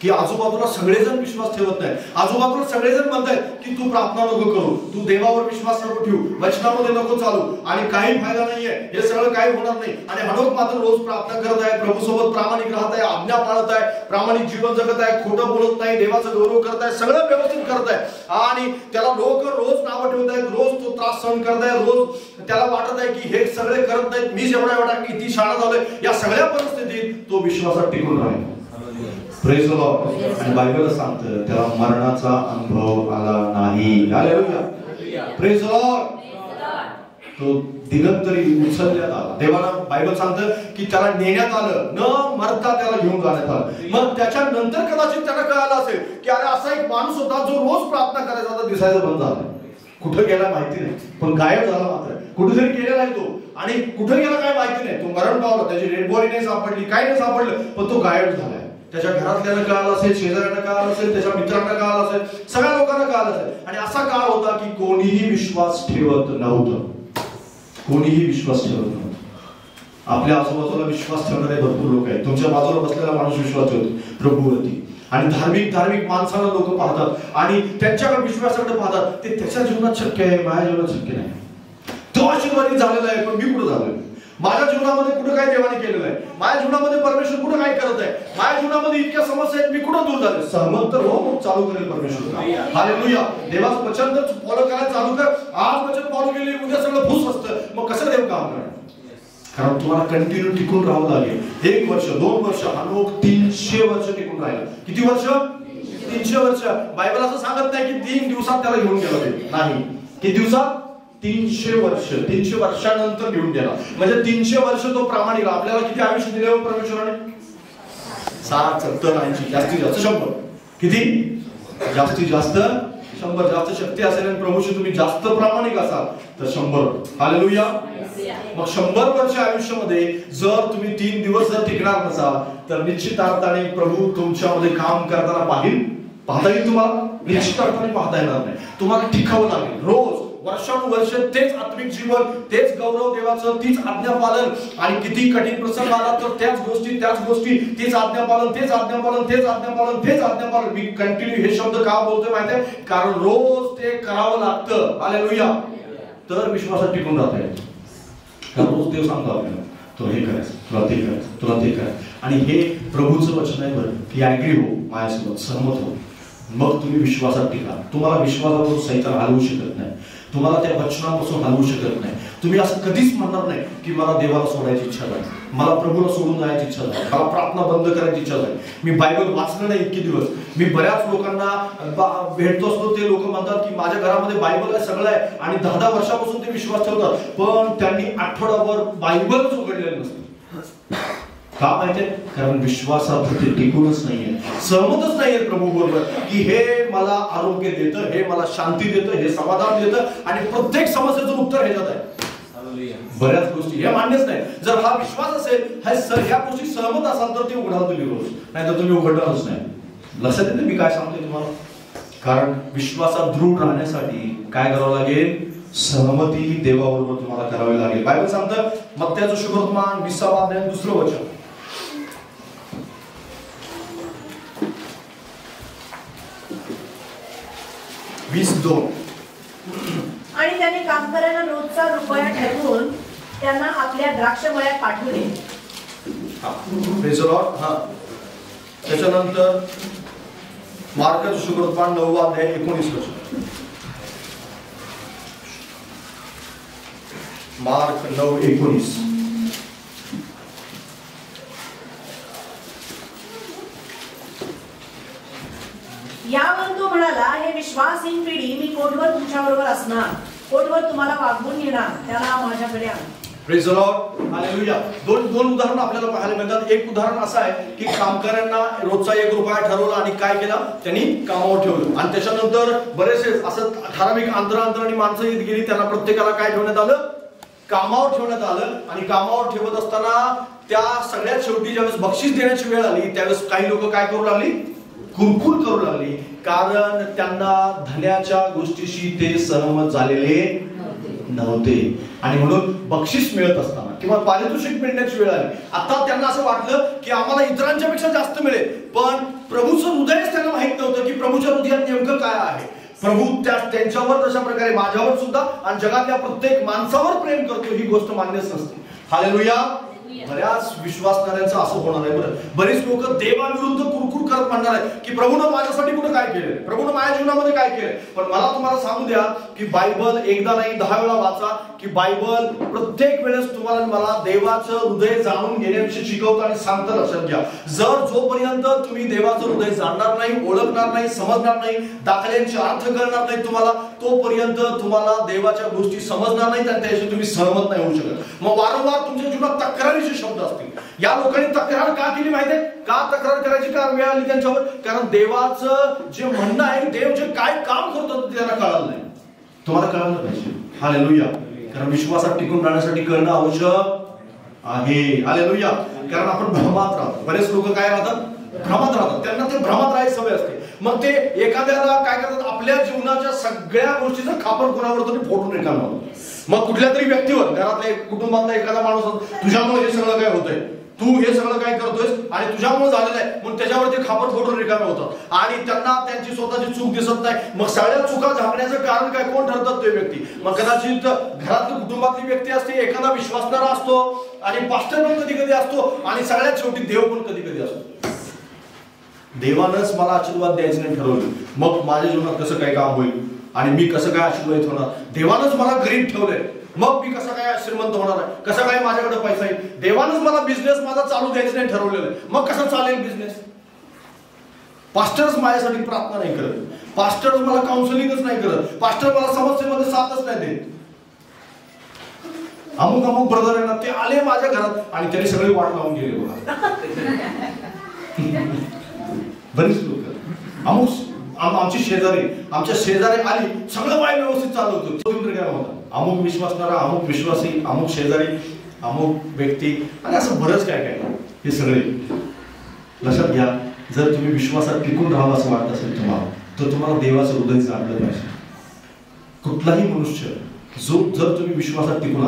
की आजूबाजूला सगळेजण विश्वास ठेवत नाही. आजूबाजूला सगळेजण म्हणतात की तू प्रार्थना नको करू, तू देवावर विश्वास नको ठेवू, वचनामध्ये नको चालू आणि काही फायदा नाहीये, हे सगळं काही होणार नाही. आणि हनोक मात्र रोज प्रार्थना करत आहे, प्रभूसोबत प्रामाणिक राहत आहे, आज्ञा पाळत आहे, प्रामाणिक जीवन जगत आहे, खोटं बोलत नाही, देवाचा गौरव करत आहे, सगळं व्यवस्थित करत आहे. आणि त्याला लोक रोज नावं ठेवत आहेत, रोज तो त्रास सहन करत आहे, रोज त्याला वाटत आहे की हे सगळे करत नाहीत, मी एवढा किती शाळा झालोय. या सगळ्या परिस्थितीत तो विश्वासात टिकून राहील. Praise the Lord. आणि बायबल सांगतं त्याला मरणाचा अनुभव आला नाही. हालेलुया. Praise the Lord. तो दिगंतरी उचलण्यात आला. देवाला बायबल सांगतं की त्याला नेण्यात आलं, न मरता त्याला घेऊन जाण्यात आलं. मग त्याच्यानंतर कदाचित त्याला कळालं असेल की अरे असा एक माणूस होता जो रोज प्रार्थना करायचा होता, दिसायचं बंद झालं. कुठं गेला माहिती नाही, पण गायब झाला मात्र. कुठेतरी गेलेला आहे तो, आणि कुठे गेला काय माहिती नाही. तो मरण पावला, त्याची डेड बॉडी नाही सापडली, काय नाही सापडलं, पण तो गायब झालाय. त्याच्या घरातल्यानं कळालं असेल, शेजाऱ्यांना कळालं असेल, त्याच्या मित्रांना कळालं असेल, सगळ्या लोकांना कळालं असेल. आणि असा काळ होता की कोणीही विश्वास ठेवत नव्हतं. कोणीही विश्वास ठेवत नव्हतं. आपल्या आजूबाजूला विश्वास ठेवणारे भरपूर लोक आहेत. तुमच्या बाजूला बसलेला माणूस विश्वास ठेवतो प्रभूवरती, आणि धार्मिक माणसाला लोक पाहतात आणि त्यांच्याकडे विश्वासाकडे पाहतात. ते त्याच्या जीवनात शक्य आहे, माझ्या जीवनात शक्य नाही. तो आशीर्वादित झालेला आहे, पण मी कुठं झालोय? माझ्या जीवनामध्ये कुठं काय देवाने केलेलं आहे? माझ्या जीवनामध्ये परमेश्वर कुठं काय करत आहे? माझ्या जीवनामध्ये इतक्या समस्या आहेत, मी कुठं दूर झाले? सहमत तर हो, मग चालू करेल परमेश्वर. हालेलुया. देवाचं वचन तर फॉलो करायला चालू कर. आज वचन फॉलो केले, उद्या सगळं फुस असतं, मग कसं देव काम करणार? कारण तुम्हाला कंटिन्यू टिकून राहावं लागेल. 1 वर्ष 2 वर्ष, हनोक 300 वर्ष टिकून राहिला. किती वर्ष? 300 वर्ष. बायबल असं सांगत नाही की 3 दिवसात त्याला घेऊन गेला नाही. किती दिवसात? 300 वर्ष. 300 वर्षानंतर घेऊन गेला. म्हणजे 300 वर्ष तो प्रामाणिक. आपल्याला किती आयुष्य दिले परमेश्वराने? 60, 70, 80, जास्तीत जास्त 100. किती? जास्तीत जास्त 100. जास्त शक्ती असेल आणि प्रभूशी तुम्ही जास्त प्रामाणिक असाल तर 100. हालेलुया. मग 100 वर्ष आयुष्यामध्ये जर तुम्ही 3 दिवस जर टिकणार नसाल तर निश्चित अर्थाने प्रभू तुमच्यामध्ये काम करताना पाहता येईल तुम्हाला. निश्चितार्थाने पाहता येणार नाही. तुम्हाला टिकावं लागेल. रोज वर्षानुवर्ष तेच आत्मिक जीवन, तेच गौरव देवाचं, तीच आज्ञापालन. आणि किती कठीण प्रसंग आला तर त्याच गोष्टी, तीच आज्ञापालन, तेच आज्ञापालन. मी कंटिन्यू हे शब्द का बोलतोय माहिती आहे? कारण रोज ते करावं लागतं. हालेलुया. तर विश्वासात टिकून राहता येईल. कारण रोज देव सांगतो आपल्याला तुला हे करायचं, तुला ते करायचं, तुला ते करायचं. आणि हे प्रभूचं वचन आहे बरं की ऍग्री हो, माझ्यासोबत सहमत हो, मग तुम्ही विश्वासात टिका. तुम्हाला विश्वासापासून सैतान हलवू शकत नाही. तुम्हाला त्या वचनापासून हलवू शकत नाही. तुम्ही असं कधीच म्हणणार नाही की मला देवाला सोडायची इच्छा नाही, मला प्रभूला सोडून जायची इच्छा नाही, मला प्रार्थना बंद करायची इच्छा नाही, मी बायबल वाचलं नाही इतके दिवस. मी बऱ्याच लोकांना भेटतो असतो, ते लोक म्हणतात की माझ्या घरामध्ये बायबल आहे, सगळं आहे, आणि 10 वर्षापासून ते विश्वास ठेवतात, पण त्यांनी आठवडाभर बायबलच उघडलेलं नसतं. का माहितीये? कारण विश्वासात ते टिकूनच नाहीये, सहमतच नाहीये प्रभू बरोबर की हे मला आरोग्य देतं, हे मला शांती देतं, हे समाधान देतं, आणि प्रत्येक समस्येचं उत्तर ह्याच्यात आहे. बऱ्याच गोष्टी हे मान्यच नाही. जर हा विश्वास असेल, ह्या गोष्टी सहमत असाल तर ते उघडाल तुम्ही रोज, नाही तर तुम्ही उघडणारच नाही. लक्षात येते मी काय सांगतोय तुम्हाला? कारण विश्वासात दृढ राहण्यासाठी काय करावं लागेल? सहमती देवाबरोबर तुम्हाला करावी लागेल. बायबल सांगतं मत्त्याचं शुभवर्तमान 20वा अध्याय 2रं वचन, 20:2. आणि त्याने कामगारांना रोजचा रुपया ठरवून त्यांना आपल्या द्राक्षमळ्यात पाठवले. त्याच्यानंतर मार्काचं शुभवर्तमान 9वा अध्याय 19 वचन. मार्क 9:19. यावर तो म्हणाला, हे विश्वासहीन पिढी, मी कोटवर तुमच्याबरोबर असणार, कोटवर तुम्हाला वागवून घेणार, त्याला माझ्याकडे आण. Praise the lord. हालेलुया. दोन उदाहरण आपल्याला पाहायला मिळतात. एक उदाहरण असं आहे की कामगारांना रोजचा 1 रुपया ठरवला आणि काय केलं? त्यांनी कामावर ठेवलं. आणि त्याच्यानंतर बरेचसे असं ठराविक अंतरांतराने माणसं येत गेली, त्यांना प्रत्येकाला काय ठेवण्यात आलं? कामावर ठेवण्यात आलं. आणि कामावर ठेवत असताना त्या सगळ्यात शेवटी ज्यावेळेस बक्षीस देण्याची वेळ आली, त्यावेळेस काही लोक काय करू लागली? कुरकुर करू लागली. कारण त्यांना धन्याच्या गोष्टीशी ते सहमत झालेले नव्हते. आणि म्हणून बक्षीस मिळत असताना किंवा पारितोषिक मिळण्याची वेळ आली, आता त्यांना असं वाटलं की आम्हाला इतरांच्या पेक्षा जास्त मिळेल. पण प्रभूचं हृदयच त्यांना माहित नव्हतं की प्रभूच्या हृदयात नेमकं काय आहे. प्रभू त्यांच्यावर तशा प्रकारे माझ्यावर सुद्धा आणि जगातल्या प्रत्येक माणसावर प्रेम करतो ही गोष्ट मान्यच नसते. हालेलुया. बऱ्याच विश्वासणाऱ्यांचं असं होणार आहे. बरं, बरेच लोक देवाविरुद्ध कुरकुर करत म्हणणार आहे की प्रभूनं माझ्यासाठी कुठं काय केलंय, प्रभूनं माझ्या जीवनामध्ये काय केलंय. पण मला तुम्हाला सांगू द्या की बायबल एकदा नाही 10 वेळा वाचा की बायबल प्रत्येक वेळेस तुम्हाला मला देवाचं हृदय जाणून घेण्याविषयी शिकवतं आणि सांगतं. लक्षात घ्या, जर जोपर्यंत तुम्ही देवाचं हृदय जाणणार नाही, ओळखणार नाही, समजणार नाही, दाखल्यांचे अर्थ करणार नाही तुम्हाला, तोपर्यंत तुम्हाला देवाच्या गोष्टी समजणार नाहीत आणि त्याशी तुम्ही सहमत नाही होऊ शकत. मग वारंवार तुमच्या जीवनात तक्रारीचे शब्द असतील. या लोकांनी तक्रार का केली माहितीये? का तक्रार करायची का वेळ आली त्यांच्यावर? कारण देवाचं जे म्हणणं आहे, देव जे काय काम करतो ते त्यांना कळालं नाही. तुम्हाला कळालं पाहिजे. हालेलुया. कारण विश्वासात टिकून राहण्यासाठी कळणं आवश्यक आहे. हालेलुया. कारण आपण भ्रमात राहतो. बरेच लोक काय राहतात? भ्रमात राहतात. त्यांना ते भ्रमात राहायची सवय असते. मग ते एखाद्याला काय करतात? आपल्या जीवनाच्या सगळ्या गोष्टीचं खापर कोणावर तरी फोडून रिकामा होतो. मग कुठल्या तरी व्यक्तीवर, घरातल्या कुटुंबातला एखादा माणूस, तुझ्यामुळे हे सगळं काय होतंय, तू हे सगळं काय करतोयस आणि तुझ्यामुळे झालेलं आहे, म्हणून त्याच्यावर ते खापर फोडून रिकामे होतात आणि त्यांना त्यांची स्वतःची चूक दिसत नाही. मग सगळ्या चुका झाकण्याचं कारण काय? कोण ठरतात? ते व्यक्ती. मग कदाचित घरातली कुटुंबातली व्यक्ती असते, एखादा विश्वासणारा असतो आणि पास्टर पण कधी कधी असतो आणि सगळ्यात शेवटी देव पण कधी कधी असतो. देवानंच मला आशीर्वाद द्यायचं नाही ठरवलं, मग माझ्या जीवनात कसं काय काम होईल आणि मी कसं काय आशीर्वादित होणार? देवानंच मला गरीब ठेवलंय, मग मी कसं काय श्रीमंत होणार आहे? कसं काय माझ्याकडे पैसा येईल? देवानंच मला बिझनेस माझा चालू द्यायचं नाही ठरवलेलं आहे, मग कसं चालेल बिझनेस? पास्टर्स माझ्यासाठी प्रार्थना नाही करत, पास्टर्स मला काउन्सिलिंगच नाही करत, पास्टर मला समस्येमध्ये साथच नाही देत. अमुक अमुक ब्रदर आहे ना, ते आले माझ्या घरात आणि त्यांनी सगळे वाट लावून गेले बघा. बरीच लोक अमुक आमच्या शेजारी आली, सगळं वाय व्यवस्थित चालू होतं. अमुक विश्वासणारा, अमुक विश्वासी, अमुक शेजारी, अमुक व्यक्ती आणि असं बरंच काय काय. हे सगळे लक्षात घ्या. जर तुम्ही विश्वासात टिकून राहावं असं वाटत असेल तुम्हाला, तर तुम्हाला देवाचं हृदय जाणलं पाहिजे. कुठलाही मनुष्य जो जर तुम्ही विश्वासात टिकून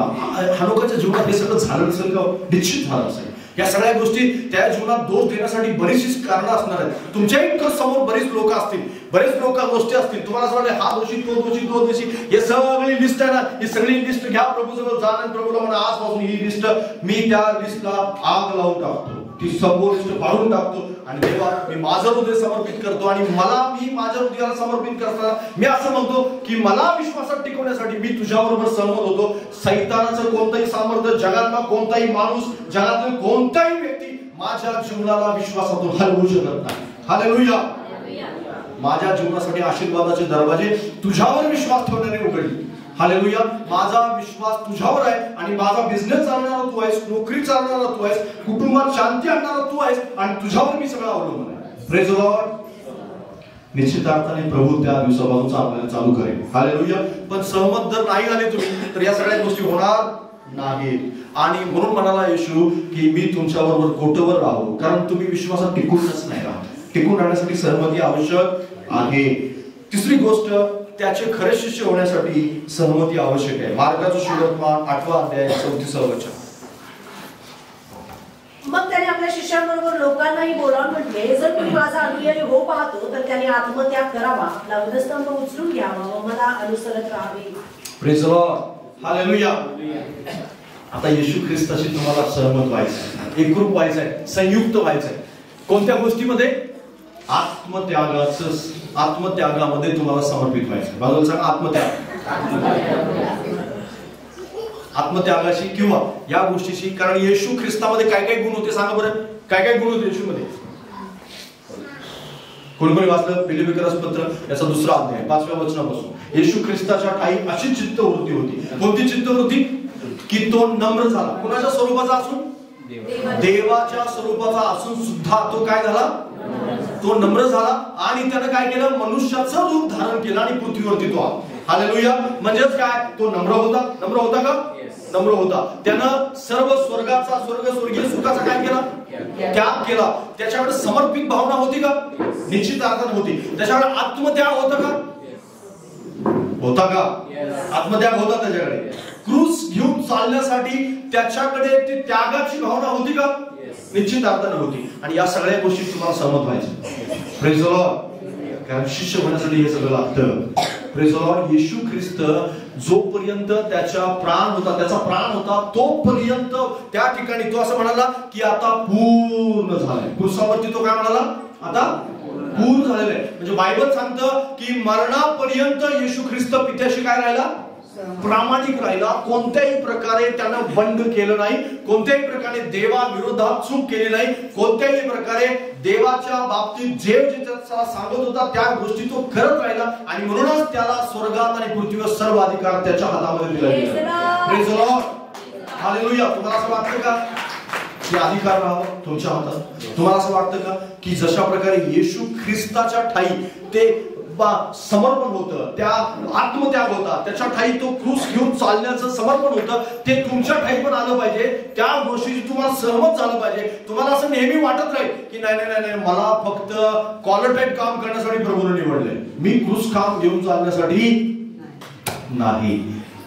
हनोकाच्या जीवनात हे सगळं झालं नसेल का? निश्चित झालं असेल. या सगळ्या गोष्टी त्या जीवनात दोष देण्यासाठी बरीचशी कारणं असणार आहेत. तुमच्याही समोर बरीच लोक असतील, बरेच लोक गोष्टी असतील. तुम्हाला असं वाटतं हा दोषी, तो दोषी, तो दोषी. हे सगळी लिस्ट आहे ना, ही सगळी लिस्ट घ्या प्रभूजवळ जा आणि प्रभूला म्हणा आजपासून ही लिस्ट मी त्या लिस्टला आग लावून टाकतो, ती संपूर्ण लिस्ट फाडून टाकतो आणि देवा मी माझं हृदय समर्पित करतो. आणि मी माझ्या हृदयाला समर्पित करताना मी असं म्हणतो की मला विश्वासात टिकवण्यासाठी मी तुझ्याबरोबर सहमत होतो. सैतानाचं कोणतंही सामर्थ्य, जगातला कोणताही माणूस, जगातील कोणताही व्यक्ती माझ्या जीवनाला विश्वासातून हलवू शकत नाही. हालेलुया. माझ्या जीवनासाठी आशीर्वादाचे दरवाजे तुझ्यावर विश्वास ठेवण्याने उघडले. हालेलुया. माझा विश्वास तुझ्यावर आहे आणि माझा बिझनेस चालवणारा तू आहेस, नोकरी चालवणारा तू आहेस, कुटुंबात शांती आणणारा तू आहेस आणि तुझ्यावर मी सगळं अवलंबून आहे. Praise the Lord. निश्चित अर्थाने प्रभू त्या दिवसापासून आपल्याला चालू करेल. हालेलुया. पण सहमत जर नाही झाले तुम्ही तर या सगळ्या गोष्टी होणार नाहीत. आणि म्हणून म्हणाला येशू की मी तुमच्याबरोबर कोटवर राहू, कारण तुम्ही विश्वासात टिकूनच नाही राहत. टिकून राहण्यासाठी सहमती आवश्यक आहे. तिसरी गोष्ट, त्याचे खरे शिष्य होण्यासाठी सहमती आवश्यक आहे. मार्गाचा सुवर्तमान 8वा अध्याय 34वा वचन. मग त्याने आपल्या शिष्यांबरोबर लोकांनाही बोलावून म्हटले, जर तुम्ही माझा अनुयायी हो पाहतो तर त्याने आत्मत्याग करावा, लग्नस्तंभ उचलून घ्यावा व मला अनुसरत राहावे. Praise the lord. हालेलुया. आता येशू ख्रिस्ताशी तुम्हाला सहमत व्हायचं, एकरूप व्हायचंय, संयुक्त व्हायचंय. कोणत्या गोष्टीमध्ये? आत्मत्यागामध्ये तुम्हाला समर्पित व्हायचं. बाजूला सांगा आत्मत्यागाशी किंवा या गोष्टीशी. कारण येशू ख्रिस्तामध्ये काय काय गुण होते सांगा बरं. काय काय गुण होते येशूमध्ये? कोणी वाचलं फिलिपिकरास पत्र याचा 2रा अध्याय 5व्या वचनापासून. येशू ख्रिस्ताच्या ठाई अशी चित्तवृत्ती होती. कोणती चित्तवृत्ती? की तो नम्र झाला. कुणाच्या स्वरूपाचा असून? देवाच्या स्वरूपाचा असून सुद्धा तो काय झाला? तो नम्र झाला आणि त्यानं काय केलं? मनुष्याचं रूप धारण केलं आणि पृथ्वीवरती तो आला. हालेलुया. म्हणजेच काय? तो नम्र होता. नम्र होता का? नम्र होता. त्यानं सर्व स्वर्गीय सुखाचा काय केला? त्याग केला. त्याच्याकडे समर्पित भावना होती का? निश्चित अर्थाने होती. त्याच्याकडे आत्मत्याग होता का? होता का? आत्मत्याग होता त्याच्याकडे. क्रूस घेऊन चालण्यासाठी त्याच्याकडे ती त्यागाची भावना होती का? निश्चित अर्थाने होती. आणि या सगळ्या गोष्टी तुम्हाला सहमत व्हायचं. Praise the lord. कारण शिष्य होण्यासाठी हे सगळं लागतं. Praise the lord. येशू ख्रिस्त जोपर्यंत त्याचा प्राण होता तोपर्यंत त्या ठिकाणी तो असं म्हणाला की आता पूर्ण झालंय. क्रूसावरती तो काय म्हणाला? आता पूर्ण झालेलं आहे. म्हणजे बायबल सांगतं की मरणापर्यंत येशू ख्रिस्त पित्याशी काय राहिला? प्रामाणिक राहिला. कोणत्याही प्रकारे त्यानं बंड केलं नाही. कोणत्याही प्रकारे देवाविरोधात चूक केली नाही. कोणत्याही प्रकारे देवाच्या बाबतीत जे त्याला सांगत होता त्या गोष्टी तो करत राहिला. आणि म्हणूनच त्याला स्वर्गात आणि पृथ्वीवर सर्व अधिकार त्याच्या हातामध्ये दिला गेला. Praise the lord. हालेलुया. तुम्हाला असं वाटतं का की अधिकार राहावा तुमच्या हातात? तुम्हाला असं वाटतं का की जशा प्रकारे येशू ख्रिस्ताच्या ठाई ते समर्पण होतं, त्या आत्मत्याग होता, त्याच्या ठाई तो क्रूस घेऊन चालण्याचं समर्पण होतं, ते तुमच्या ठाई पण आलं पाहिजे. त्या गोष्टीची तुम्हाला सहमत झालं पाहिजे. तुम्हाला असं नेहमी वाटत राहील की नाही मला फक्त कॉलर टाईप काम करण्यासाठी प्रभूने निवडलंय, मी क्रूस काम घेऊन चालण्यासाठी नाही.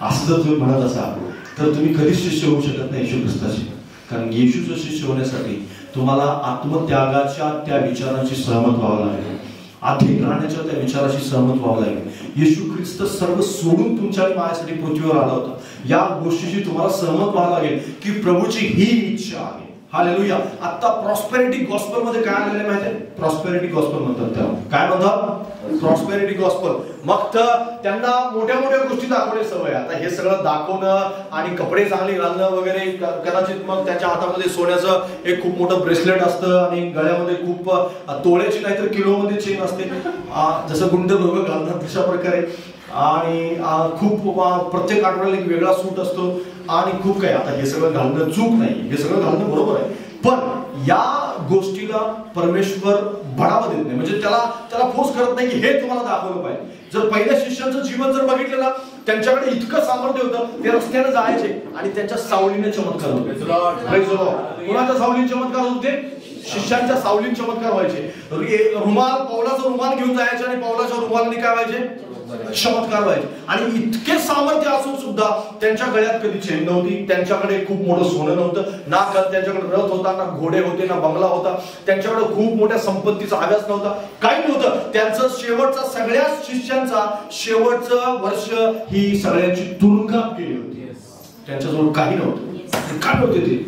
असं जर तुम्ही म्हणत असाल तर तुम्ही कधीच शिष्य होऊ शकत नाही येशू ख्रिस्ताचे. कारण येशूचं शिष्य होण्यासाठी तुम्हाला आत्मत्यागाच्या त्या विचाराची सहमत व्हावं लागेल. अधिक राहण्याच्या त्या विचाराशी सहमत व्हावं लागेल. येशू ख्रिस्त सर्व सोडून तुमच्या माझ्यासाठी पृथ्वीवर आला होता. या गोष्टीशी तुम्हाला सहमत व्हावं लागेल की प्रभूची ही इच्छा आहे. हालेलुया. आता प्रॉस्पेरिटी गॉस्पेल मध्ये काय आलेलं माहिती आहे? प्रॉस्पेरिटी गॉस्पेल म्हणतात त्याला. काय म्हणतात? Prosperity gospel. मग तर त्यांना मोठ्या मोठ्या गोष्टी दाखवण्याची सवय. आता हे सगळं दाखवणं आणि कपडे चांगले घालणं वगैरे, कदाचित मग त्याच्या हातामध्ये सोन्याचं एक खूप मोठं ब्रेसलेट असतं आणि गळ्यामध्ये खूप तोळ्याची नाही तर किलोमध्ये चेन असते, जसं गुंड लोक घालतात तशा प्रकारे. आणि खूप प्रत्येक आठवड्याला एक वेगळा सूट असतो आणि खूप काही. आता हे सगळं घालणं चूक नाही, हे सगळं घालणं बरोबर आहे. पण या गोष्टीला परमेश्वर बढावा देत नाही. म्हणजे त्याला फोर्स करत नाही की हे तुम्हाला दाखवलं पाहिजे. जर पहिल्या शिष्यांचं जीवन जर बघितलं ना, त्यांच्याकडे इतकं सामर्थ्य होतं, ते रस्त्याने जायचे आणि त्यांच्या सावलीने चमत्कार होते. कुणाच्या सावलीने चमत्कार होते? शिष्यांच्या सावलीत चमत्कार व्हायचे. रुमाल, पौलाचा रुमाल घेऊन जायचे आणि पौलाच्या रुमालाने काय व्हायचे? चमत्कार व्हायचे. आणि इतके सामर्थ्य असून सुद्धा त्यांच्या गळ्यात कधी चेन नव्हती, त्यांच्याकडे खूप मोठं सोनं नव्हतं, ना त्यांच्याकडे रथ होता, ना घोडे होते, ना बंगला होता, त्यांच्याकडे खूप मोठ्या संपत्तीचा हव्यास नव्हता, काही नव्हतं. त्यांचं शेवटचा, सगळ्या शिष्यांचा शेवटचं वर्ष ही सगळ्यांची तुरुंगात गेली होती. त्यांच्याजवळ काही नव्हतं. काय होते ते?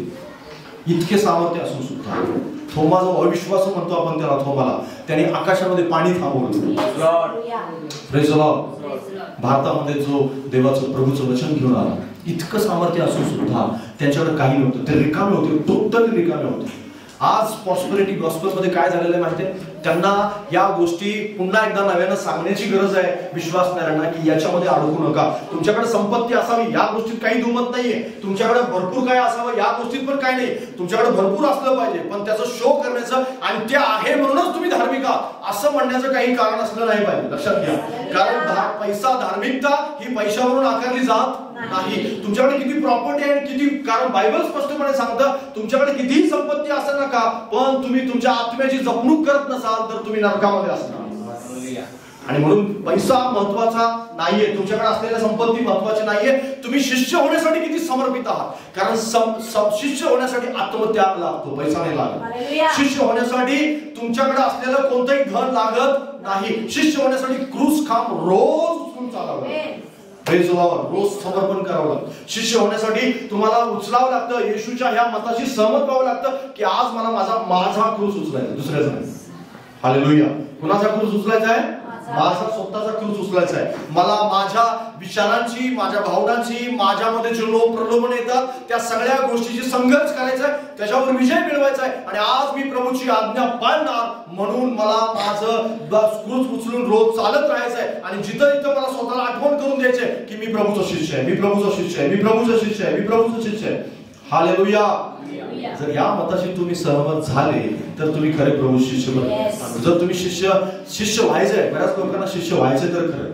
इतके सामर्थ्य असून सुद्धा थोमा जो अविश्वास म्हणतो आपण त्याला, थोमाला त्याने आकाशामध्ये पाणी थांबवलं. Praise the Lord. भारतामध्ये जो देवाचं प्रभूचं वचन घेऊन आला, इतकं सामर्थ्य असून सुद्धा त्यांच्याकडे काही नव्हतं. ते रिकामे होते, टोटली रिकामे होते. आज प्रॉस्पेरिटी गॉस्पेल मध्ये काय झालेलं आहे माहितीये? त्यांना या गोष्टी पुन्हा एकदा नव्यानं सांगण्याची गरज आहे विश्वासणाऱ्यांना की याच्यामध्ये अडकू नका. तुमच्याकडे संपत्ती असावी या गोष्टीत काही दुमत नाहीये. तुमच्याकडे भरपूर काय असावं या गोष्टीत पण काही नाही. तुमच्याकडे भरपूर असलं पाहिजे, पण त्याचं शो करण्याचं आणि ते आहे म्हणूनच तुम्ही धार्मिक आहात असं म्हणण्याचं काही कारण असलं नाही पाहिजे. लक्षात घ्या. कारण पैसा, धार्मिकता ही पैशावरून आकारली जात नाही. तुमच्याकडे किती प्रॉपर्टी आहे किती, कारण बायबल स्पष्टपणे सांगतं तुमच्याकडे कितीही संपत्ती असं नका, पण तुम्ही तुमच्या आत्म्याची जपणूक करत नसाल तर तुम्ही नरकामध्ये असणार. आणि म्हणून पैसा महत्वाचा नाहीये, तुमच्याकडे असलेल्या संपत्ती महत्वाची नाहीये. तुम्ही शिष्य होण्यासाठी किती समर्पित आहात. कारण शिष्य होण्यासाठी आत्मत्याग लागतो, पैसा नाही लागत. शिष्य होण्यासाठी तुमच्याकडे असलेलं कोणतंही धन लागत नाही. शिष्य होण्यासाठी क्रूस खांब रोज उचलून चालावं, रोज समर्पण करावं लागतं. शिष्य होण्यासाठी तुम्हाला उचलावं लागतं. येशूच्या ह्या मताशी सहमत व्हावं लागतं की आज मला माझा क्रूस उचलायचा, दुसऱ्याचा नाही. हालेलुया. कुणाचा क्रूस उचलायचा आहे? माझा स्वतःचा क्रूस उचलायचा आहे. मला माझ्या विचारांची, माझ्या भावनांची, माझ्यामध्ये जे लोभ प्रलोभन येतात त्या सगळ्या गोष्टीची संघर्ष करायचा आहे, त्याच्यावर विजय मिळवायचा आहे. आणि आज मी प्रभूची आज्ञा पाळणार म्हणून मला माझं क्रूस उचलून रोज चालत राहायचं आहे. आणि जिथं जिथं मला स्वतःला आठवण करून द्यायचे की मी प्रभूचा शिष्य आहे, मी प्रभूचा शिष्य आहे, मी प्रभूचा शिष्य आहे, मी प्रभूचा शिष्य आहे. हालेलुया. जर या मताशी तुम्ही सहमत झाले तर तुम्ही खरे प्रभू शिष्य बनता. जर तुम्ही शिष्य व्हायचंय, बऱ्याच लोकांना शिष्य व्हायचंय तर खरं,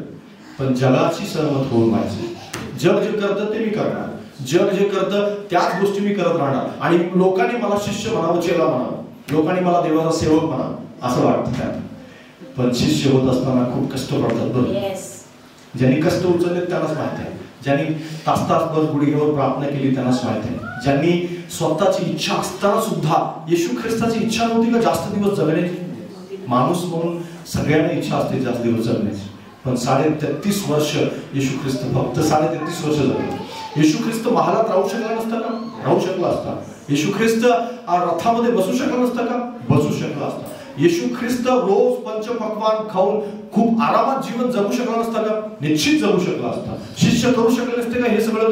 पण जगाची सहमत होऊन व्हायचं. जग जे करतं ते मी करणार, जग जे करतं त्याच गोष्टी मी करत राहणार. आणि लोकांनी मला शिष्य म्हणावं, चेला म्हणावं, लोकांनी मला देवाचा सेवक म्हणावं असं वाटतं. पण शिष्य होत असताना खूप कष्ट पडतात बरं. ज्यांनी कष्ट उचलले त्यांनाच माहिती आहे. ज्यांनी तास गुडघ्यावर प्रार्थना केली त्यांनाच माहिती आहे. ज्यांनी स्वतःची इच्छा असताना सुद्धा, येशू ख्रिस्ताची इच्छा नव्हती का जास्त दिवस जगण्याची? माणूस म्हणून सगळ्यांना इच्छा असते जास्त दिवस जगण्याची, पण 33.5 वर्ष येशू ख्रिस्त फक्त 33.5 वर्ष जगले. येशू ख्रिस्त महालात राहू शकला नसता का? राहू शकला असता. येशू ख्रिस्त रथामध्ये बसू शकला नसता का? बसू शकला असता. येशू ख्रिस्त रोज पंचपक्वान्न खाऊन खूप आरामात जीवन जगू शकला नसता का? निश्चित जगू शकला असता. शिष्य करू शकले नसते का हे सगळं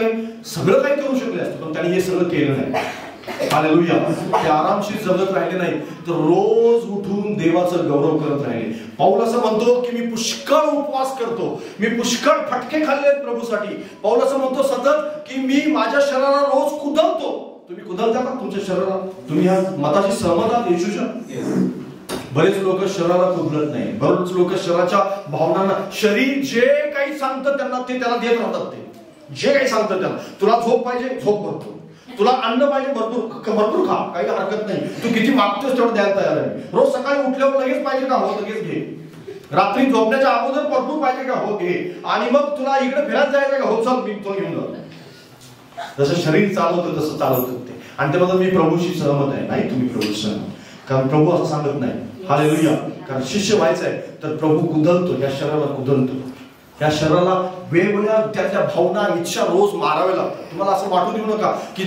काही करू शकले असते, पण त्यांनी हे सगळं केलं नाही. हालेलुया. ते आरामशीर जगत राहिले नाही, तर रोज उठून देवाचं गौरव करत राहिले. पौल असं म्हणतो की मी पुष्कळ उपवास करतो, मी पुष्कळ फटके खाल्ले प्रभूसाठी. पौल असं म्हणतो सतत की मी माझ्या शरीराला रोज कुदलतो. तुम्ही कुदलता का तुमच्या शरीराला? तुम्ही ह्या मताशी सहमत आहात येशूच्या? बरेच लोक शरीराला कुदलत नाही. बरेच लोक शरीराच्या भावनांना, शरीर जे काही सांगतं त्यांना ते त्याला देत राहतात. ते जे काही सांगतं त्याला, तुला झोप पाहिजे, झोप भरपूर, तुला अन्न पाहिजे, भरपूर खा, काही हरकत नाही, तू किती मागतोस तेवढं द्यायला तयार आहे. रोज सकाळी उठल्यावर लगेच पाहिजे का? हो लगेच घे. रात्री झोपण्याच्या अगोदर भरपूर पाहिजे का? हो घे. आणि मग तुला इकडे फिरायला जायचं का? हो चल मी तो घेऊन जातो. जसं शरीर चालवतं तसं चालवतं ते. आणि त्याबद्दल मी प्रभूशी सहमत आहे. नाही तुम्ही प्रभू सहमत, कारण प्रभू असं सांगत नाही. हालेलुया. कारण शिष्य व्हायचंय तर प्रभू कुदलतो, या शरीराला कुदलतो. या शरीराला वेगवेगळ्या त्याच्या भावना, इच्छा रोज मारावे लागतात. तुम्हाला असं वाटू देऊ नका की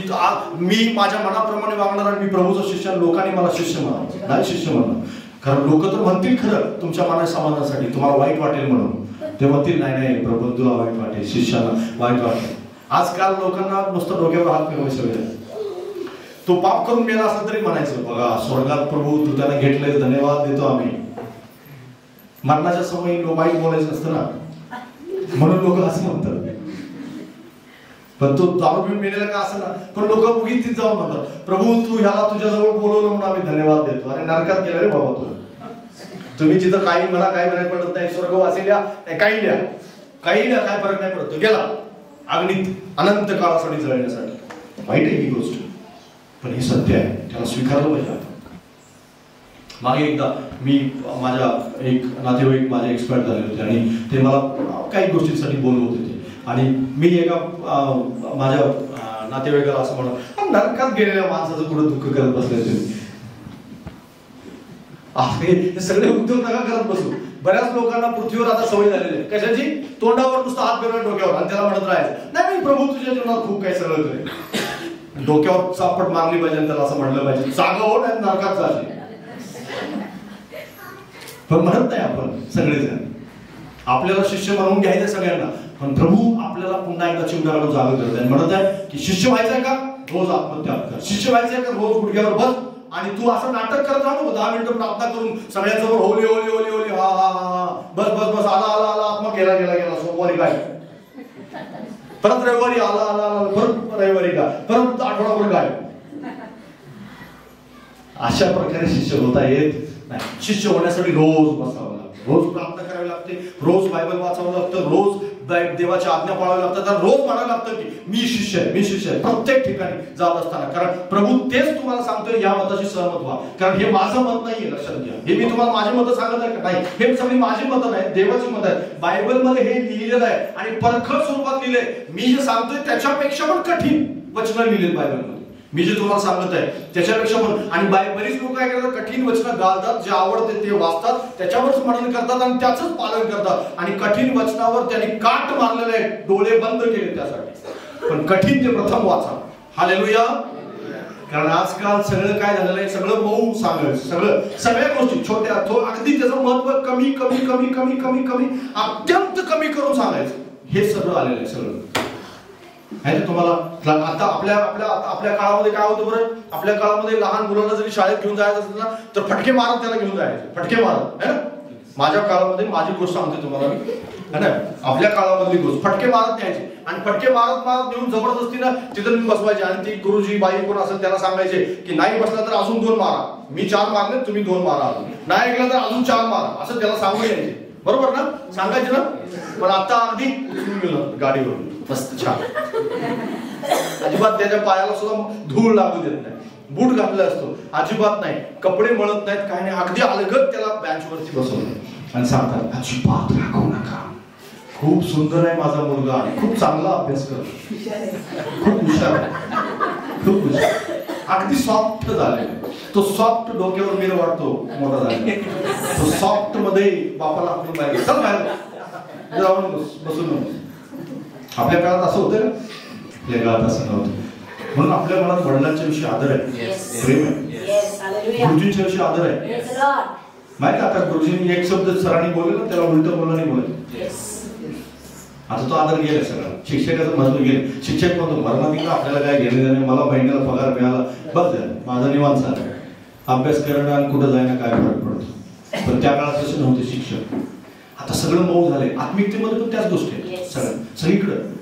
मी माझ्या मनाप्रमाणे वागणार आणि मी प्रभूचा शिष्य, लोकांनी मला शिष्य म्हणावं. नाही शिष्य म्हणणं, कारण लोक तर म्हणतील खरं तुमच्या मना समाधानासाठी, तुम्हाला वाईट वाटेल म्हणून. ते म्हणतील नाही प्रभू तुला वाईट वाटेल, शिष्याला वाईट वाटेल. आजकाल लोकांना नुसतं डोक्यावर हात फिरवायचं वेळ. तो पाप करून गेला असला तरी म्हणायचं बघा स्वर्गात प्रभू तू त्याला घेतलंय, धन्यवाद देतो आम्ही. मरणाच्या समयी वाईट बोलायचं असतं ना, म्हणून लोक असं म्हणतात. पण तो दारू पिऊन मेलेला का असं ना, पण लोक उगीच तिथे जाऊन म्हणतात प्रभू तू ह्याला तुझ्याजवळ बोलवलं म्हणून आम्ही धन्यवाद देतो. अरे नरकात गेला रे बाबा तू. तुम्ही जिथं काही म्हणा, काही म्हणायला पडत नाही, स्वर्ग वाचेल्या काही लिहा, काय फरक नाही पडत. तो गेला अग्नीत अनंत काळासाठी जळण्यासाठी. वाईट आहे ही गोष्ट, पण हे सत्य आहे, त्याला स्वीकारलं पाहिजे. मागे एकदा मी माझ्या एक नातेवाईक माझे एक्सपायर झाले होते आणि ते मला काही गोष्टींसाठी बोलवत होते आणि मी एका माझ्या नातेवाईकाला असं म्हणलं, नरकात गेलेल्या माणसाचं कुठं दुःख करत बसले तुम्ही, सगळे उद्योग नका करत बसू. बऱ्याच लोकांना पृथ्वीवर आता सवय झालेली आहे कशाची, तोंडावर नुसतं हात फिरवून डोक्यावर आणि त्याला म्हणत राहायचं नाही मी प्रभू तुझ्या जीवनात खूप काही सगळं करेल. डोक्यावर चापट मारली पाहिजे आणि त्याला असं म्हणलं पाहिजे जागा हो नाही नरकात जाशील. पण म्हणत नाही आपण सगळेजण, आपल्याला शिष्य म्हणून घ्यायचं सगळ्यांना, पण प्रभू आपल्याला पुन्हा एकदा चिमटाला जागा करत आहे. म्हणत आहे की शिष्य व्हायचंय का रोज आत्महत्या कर, शिष्य व्हायचंय का रोज गुडघ्यावर बस आणि तू असं नाटक करत राहतो 10 मिनिटं प्रार्थना करून सगळ्यांसमोर होली होली होली होली हा हा हा बस बस बस आला आला आला आत्मा गेला गेला गेला, सोमवारी काय परत रविवारी आला आला आला परत रविवारी काय परत आठवडाभर काय. अशा प्रकारे शिष्य होता येत नाही. शिष्य होण्यासाठी रोज बसावं लागतं, रोज प्रार्थना करावी लागते, रोज बायबल वाचावं लागतं, रोज देवाची आज्ञा पाळावी लागतात, तर रोज म्हणावं लागतं की मी शिष्य आहे, मी शिष्य आहे प्रत्येक ठिकाणी जात असताना. कारण प्रभू तेच तुम्हाला सांगतोय या मताशी सहमत व्हा, कारण हे माझं मत नाहीये, लक्षात घ्या. हे मी तुम्हाला माझी मतं सांगत आहे का नाही, हे सगळी माझी मतं नाही, देवाची मतं आहे. बायबलमध्ये हे लिहिलेलं आहे आणि परखड स्वरूपात लिहिलंय. मी जे सांगतोय त्याच्यापेक्षा पण कठीण वचनं लिहिलेत बायबलमध्ये. मी जे तुम्हाला सांगत आहे त्याच्यापेक्षा पण. आणि बरीच लोक काय करतात, कठीण वचनं गाळतात, जे आवडते ते वाचतात, त्याच्यावरच मनन करतात आणि त्याच पालन करतात आणि कठीण वचनावर त्यांनी काट मारलेले आहे, डोळे बंद केले त्यासाठी. पण कठीण ते प्रथम वाचा. हालेलुया. कारण आजकाल सगळं काय झालेलं आहे, सगळं मऊ सांगायचं, सगळ्या गोष्टी छोट्या अगदी त्याचं महत्व कमी कमी कमी कमी कमी कमी अत्यंत कमी करून सांगायचं, हे सगळं आलेलं आहे सगळं. तुम्हाला आता आपल्या काळामध्ये काय होतं बरं, आपल्या काळामध्ये लहान मुलांना जरी शाळेत घेऊन जायचं असेल ना तर फटके मारत त्याला घेऊन जायचे, फटके मारत है ना. माझ्या काळामध्ये माझी गोष्ट सांगते तुम्हाला मी, है ना, आपल्या काळामधली गोष्ट फटके मारत न्यायचे आणि फटके मारत मारत नेऊन जबरदस्तीनं तिथं मी बसवायचे आणि ती गुरुजी बाई कोण असेल त्याला सांगायचे की नाही बसला तर अजून 2 मारा, मी 4 मारले तुम्ही 2 मारा, नाही ऐकलं तर अजून 4 मारा, असं त्याला सांगून यायचे. बरोबर ना, सांगायचे ना. पण आता अगदी गेलं गाडीवर मस्त छान, अजिबात त्याच्या पायाला सुद्धा धूळ लागू देत नाही, बूट घातला असतो अजिबात नाही, कपडे मळत नाहीत, काय नाही, अगदी अलगद त्याला बेंचवरती बसवलं आणि सांगतात अजिबात राखू नका, खूप सुंदर आहे माझा मुलगा आणि खूप चांगला अभ्यास करतो, खूप हुशार आहे, खूप हुशार, अगदी सॉफ्ट झाले. तो सॉफ्ट डोक्यावर मीर वाटतो मोठा झाला, तो सॉफ्ट मध्ये बापाला आपण बाहेर चल बाहेर जाऊन बसून. आपल्या काळात असं होतं का, आपल्या काळात असं नव्हतं. म्हणून आपल्या मनात वडिलांच्या विषयी आदर आहे, प्रेम आहे, गुरुजींच्या विषयी आदर आहे. माहिती आता गुरुजींनी एक शब्द सरांनी बोलले ना त्याला उलट बोलला नाही बोलायचं. आता तो आदर गेला सगळा, शिक्षकाचं महत्व गेले. शिक्षक म्हणतो मरणाधिकार आपल्याला काय घेणे देणे, मला महिन्याला पगार मिळाला बस झालं, माझा निवांत झाला, अभ्यास करणं आणि कुठं जायला काय फरक पडतो. पण त्या काळात तसे नव्हते शिक्षक. आता सगळं मऊ झालंय, आत्मिकतेमध्ये पण त्याच गोष्टी आहेत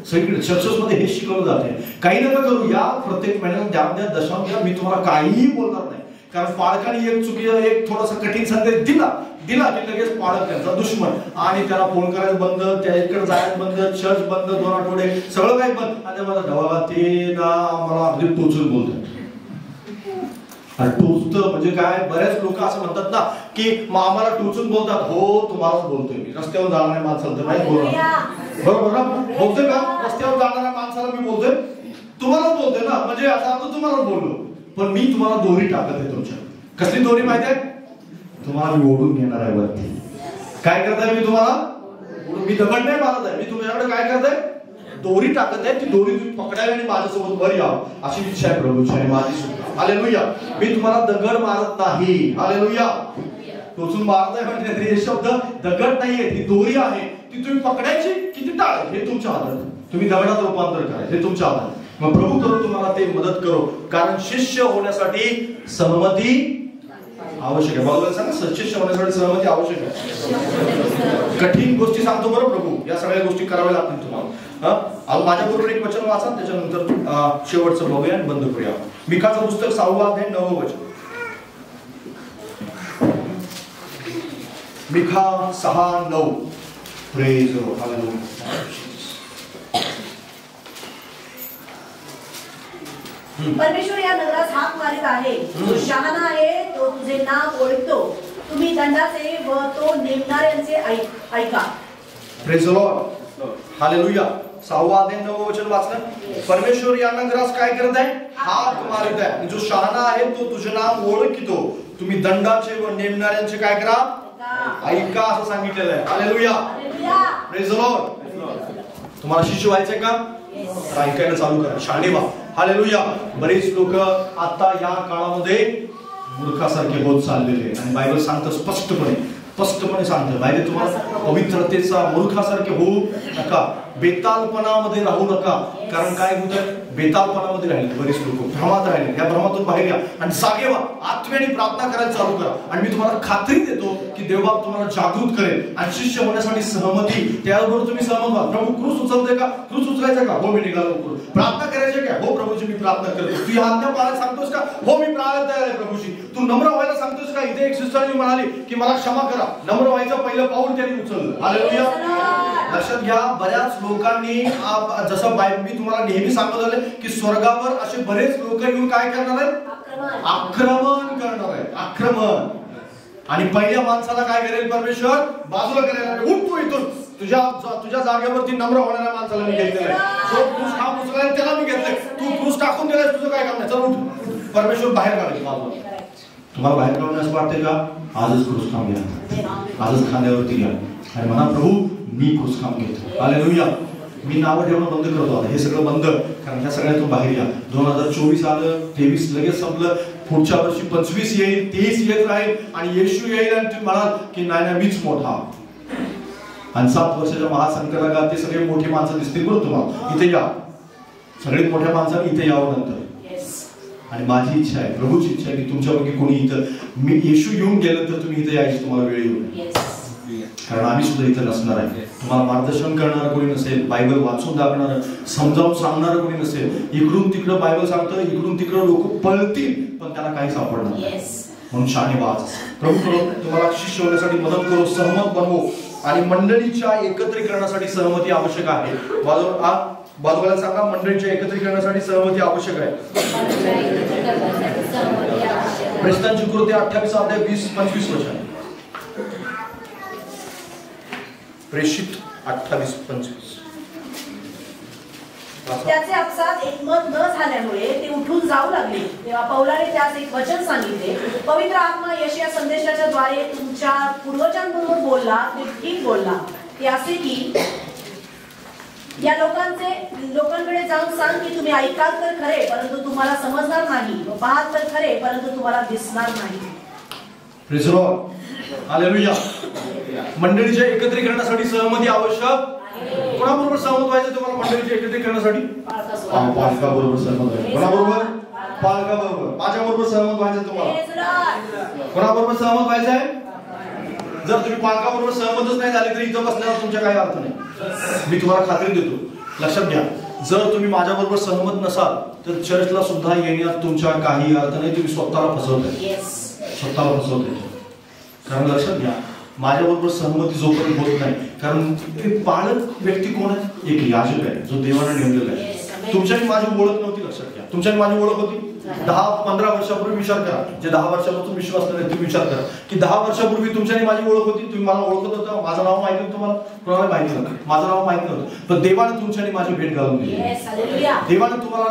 सगळीकडे चर्चेस मध्ये हे शिकवलं जाते. काही नका करू, या प्रत्येक महिन्याला द्या दशांश द्या, मी तुम्हाला काहीही बोलणार नाही. कारण पालकांनी एक चुकीचा एक थोडासा कठीण संदेश दिला की लगेच पालक त्यांचा दुश्मन आणि त्याला फोन करायचं बंद, त्याच्याकडे जायचं बंद, चर्च बंद, 2 आठवडे सगळं काही बंद. आणि मला ढवाला ते ना मला अगदी टोचून बोलतात. टोचतं म्हणजे काय, बऱ्याच लोक असं म्हणतात ना की आम्हाला टोचून बोलतात. हो तुम्हालाच बोलतोय मी, रस्त्यावर जाणाऱ्या माणसाला तर नाही बोलणार, बरोबर ना, बोलतोय का, रस्त्यावर जाणाऱ्या माणसाला मी बोलतोय, तुम्हालाच बोलतोय ना, म्हणजे आता तुम्हालाच बोललो. पण मी तुम्हाला दोरी टाकत आहे तुमच्या. कसली दोरी माहिती आहे, तुम्हाला मी ओढून घेणार आहे वरती. काय करताय मी तुम्हाला, मी दगड नाही मारत आहे, मी तुमच्याकडे काय करताय दोरी टाकत आहे, ती दोरी तुम्ही पकडायला आणि माझ्यासोबत वर यावं अशी इच्छा आहे प्रभूची आणि माझी सुद्धा. हालेलुया. मी तुम्हाला दगड मारत नाही, हालेलुया. टोचून मारत आहे म्हणजे हे शब्द दगड नाहीये, ती दोरी आहे, ती तुम्ही पकडायची की ती टाळायची हे तुमच्या हातात. तुम्ही दगडात रूपांतर करायचं हे तुमच्या हातात. मग प्रभू करू तुम्हाला ते मदत करो, कारण शिष्य होण्यासाठी सहमती आवश्यक आहे. बाजूला सांगा, शिष्य होण्यासाठी सहमती आवश्यक आहे. कठीण गोष्टी सांगतो बरं प्रभू, या सगळ्या गोष्टी कराव्या लागतील तुम्हाला. माझ्याबरोबर एक वचन वाचा, त्याच्यानंतर शेवटचं बघूया आणि बंद करूया. मिकाचं पुस्तक 6वा अध्याय 9वं वचन. मिका 6:9. Praise the hallelujah. परमेश्वर या नगरास हाक मारित आहे, जो शहाणा आहे तो तुझे नाव ओळखतो, तुम्ही दंडाचे व तो नेमणाऱ्यांचे ऐका. Praise the lord, hallelujah. 6वा अध्याय 9व वचन वाचलं. परमेश्वर या नगरास काय करत आहे? हाक मारित आहे. जो शहाणा आहे तो तुझे नाव ओळखतो, तुम्ही दंडाचे व नेमणाऱ्यांचे काय करा? ऐका असं सांगितलेलं आहे. Hallelujah, praise the Lord. तुम्हाला शिष्य व्हायचंय का? ऐकायला चालू करा, शाणे व्हा. हालेलुया. बरेच लोक आता या काळामध्ये मूर्खासारखे होत चाललेले आणि बायबल सांगतं स्पष्टपणे सांगतं बायबल तुम्हाला पवित्रतेचा मूर्खासारखे होऊ नका, बेतालपणामध्ये राहू नका. कारण काय होतं, बेतालपणामध्ये राहिले बरेच लोक, भ्रमात राहिले. या भ्रमातून बाहेर या आणि जागे व्हा, आत्म्याने प्रार्थना करायला चालू करा. आणि मी तुम्हाला खात्री देतो की देवबाप तुम्हाला जागृत करेल आणि शिष्य होण्यासाठी सहमती, त्याबरोबर तुम्ही सहमत व्हा. प्रभू क्रूस उचलते का? क्रूस उचलायचा का? हो मी निघालो. प्रार्थना करायची का? हो प्रभूची मी प्रार्थना करतो. तू आज्ञा पाळायला सांगतोस का? हो मी पाळायला तयार आहे प्रभूशी. तू नम्र व्हायला सांगतोस का? इथे एक सिस्टरनी म्हणाली की मला क्षमा करा. नम्र व्हायचं पहिलं पाऊल त्यांनी उचललं. हालेलुया. लक्षात घ्या, बऱ्याच लोकांनी जसं मी तुम्हाला नेहमी सांगत आले की स्वर्गावर असे बरेच लोक येऊन काय करणार आहेत? आक्रमण करणार आहेत. आक्रमण. आणि पहिल्या माणसाला काय करेल परमेश्वर? बाजूला करेल. उठतो इथून. तुझ्या जागेवरती नम्र होणाऱ्या माणसाला मी घेतलेलं आहे. जो क्रूस काम उचलाय त्याला मी घेतलंय. तू क्रूस टाकून दिलाय, तुझं काय काम नाही. चल उठ. परमेश्वर बाहेर काढेल बाजूला. तुम्हाला बाहेर काढून असं वाटतंय का? आजच क्रूस काम घ्या, आजच खांद्यावरती घ्या आणि म्हणा प्रभू मी क्रूस काम घेतो. हालेलुया. मी नावं ठेवणं बंद करतो आता, हे सगळं बंद. कारण ह्या सगळ्यातून बाहेर या. 2024 आलं, 23 लगेच संपलं. पुढच्या वर्षी 25 येईल, 30 येत राहील आणि येशू येईल आणि तुम्ही म्हणाल की नाही मीच मोठा. आणि 7 वर्षाच्या महासंकटात ते सगळे मोठी माणसं दिसतील बरं तुम्हाला. इथे या, सगळ्यात मोठ्या माणसाने इथे यावं नंतर. आणि माझी इच्छा आहे, प्रभूची इच्छा आहे की तुमच्यापैकी कोणी इथं मी येशू येऊन गेलं तर तुम्ही इथे यायची तुम्हाला वेळ येईल. कारण आम्ही सुद्धा इथं नसणार आहे. तुम्हाला मार्गदर्शन करणारं कोणी नसेल, बायबल वाचून दाखवणारं, समजावून सांगणारं कोणी नसेल. इकडून तिकडं बायबल सांगतं, इकडून तिकडं लोक पळतील पण त्यांना काही सापडणार नाही. म्हणून शाणे वाच. प्रभू तुम्हाला शिष्य होण्यासाठी मदत करू, सहमत बनवू आणि मंडळीच्या एकत्रीकरणासाठी सहमती आवश्यक आहे. बाजूला सांगा, मंडळीच्या एकत्रीकरणासाठी सहमती आवश्यक आहे. प्रेषितांची कृती 28 अध्याय 20-25 वचन. प्रेषित 28-25. त्याचे आपसात एकमत न झाल्यामुळे ते उठून जाऊ लागले. तेव्हा पौलाने त्यास एक वचन सांगितले, पवित्र आत्मा यशया संदेशाच्या द्वारे तुमच्या पूर्वजांबरोबर बोलला, ते ठीक बोलला. ते असे की या लोकांकडे जाऊन सांग की तुम्ही ऐकाल तर खरे परंतु तुम्हाला समजणार नाही, व पाहाल तर खरे परंतु तुम्हाला दिसणार नाही. Praise the lord. हालेलुया. मंडळीच्या एकत्रीकरणासाठी सहमती आवश्यक. कोणाबरोबर सहमत व्हायचं तुम्हाला मंडळीच्या एकत्रीकरणासाठी? पालकाबरोबर सहमत व्हायचं. कोणाबरोबर? पालकाबरोबर. माझ्याबरोबर सहमत व्हायचं तुम्हाला. कोणाबरोबर सहमत व्हायचं आहे? जर तुम्ही पालकाबरोबर सहमतच नाही झाले तर इथं बसण्याचा तुमच्या काही अर्थ नाही. मी तुम्हाला खात्री देतो, लक्षात घ्या, जर तुम्ही माझ्याबरोबर सहमत नसाल तर चर्चला सुद्धा येण्यात तुमच्या काही अर्थ नाही. तुम्ही स्वतःला फसवताय, स्वतःला फसवताय. कारण लक्षात घ्या, माझ्याबरोबर सहमती जोपर्यंत होत नाही, कारण पालक व्यक्ती कोण आहे? एक याजक आहे जो देवाने नेमलेला आहे. तुमच्यानी माझी ओळख नव्हती, लक्षात घ्या. तुमच्यानी माझी ओळख होती 10-15 वर्षापूर्वी. विचार करा, जे 10 वर्षापासून विश्वास नाही तुम्ही विचार करा की 10 वर्षापूर्वी तुमच्यानी माझी ओळख होती. तुम्ही मला ओळखत होता, माझं नाव माहिती होतं तुम्हाला? कोणाला माहिती नव्हतं, माझं नाव माहिती नव्हतं. पण देवाने तुमच्यानी माझी भेट घालून दिली. देवाने तुम्हाला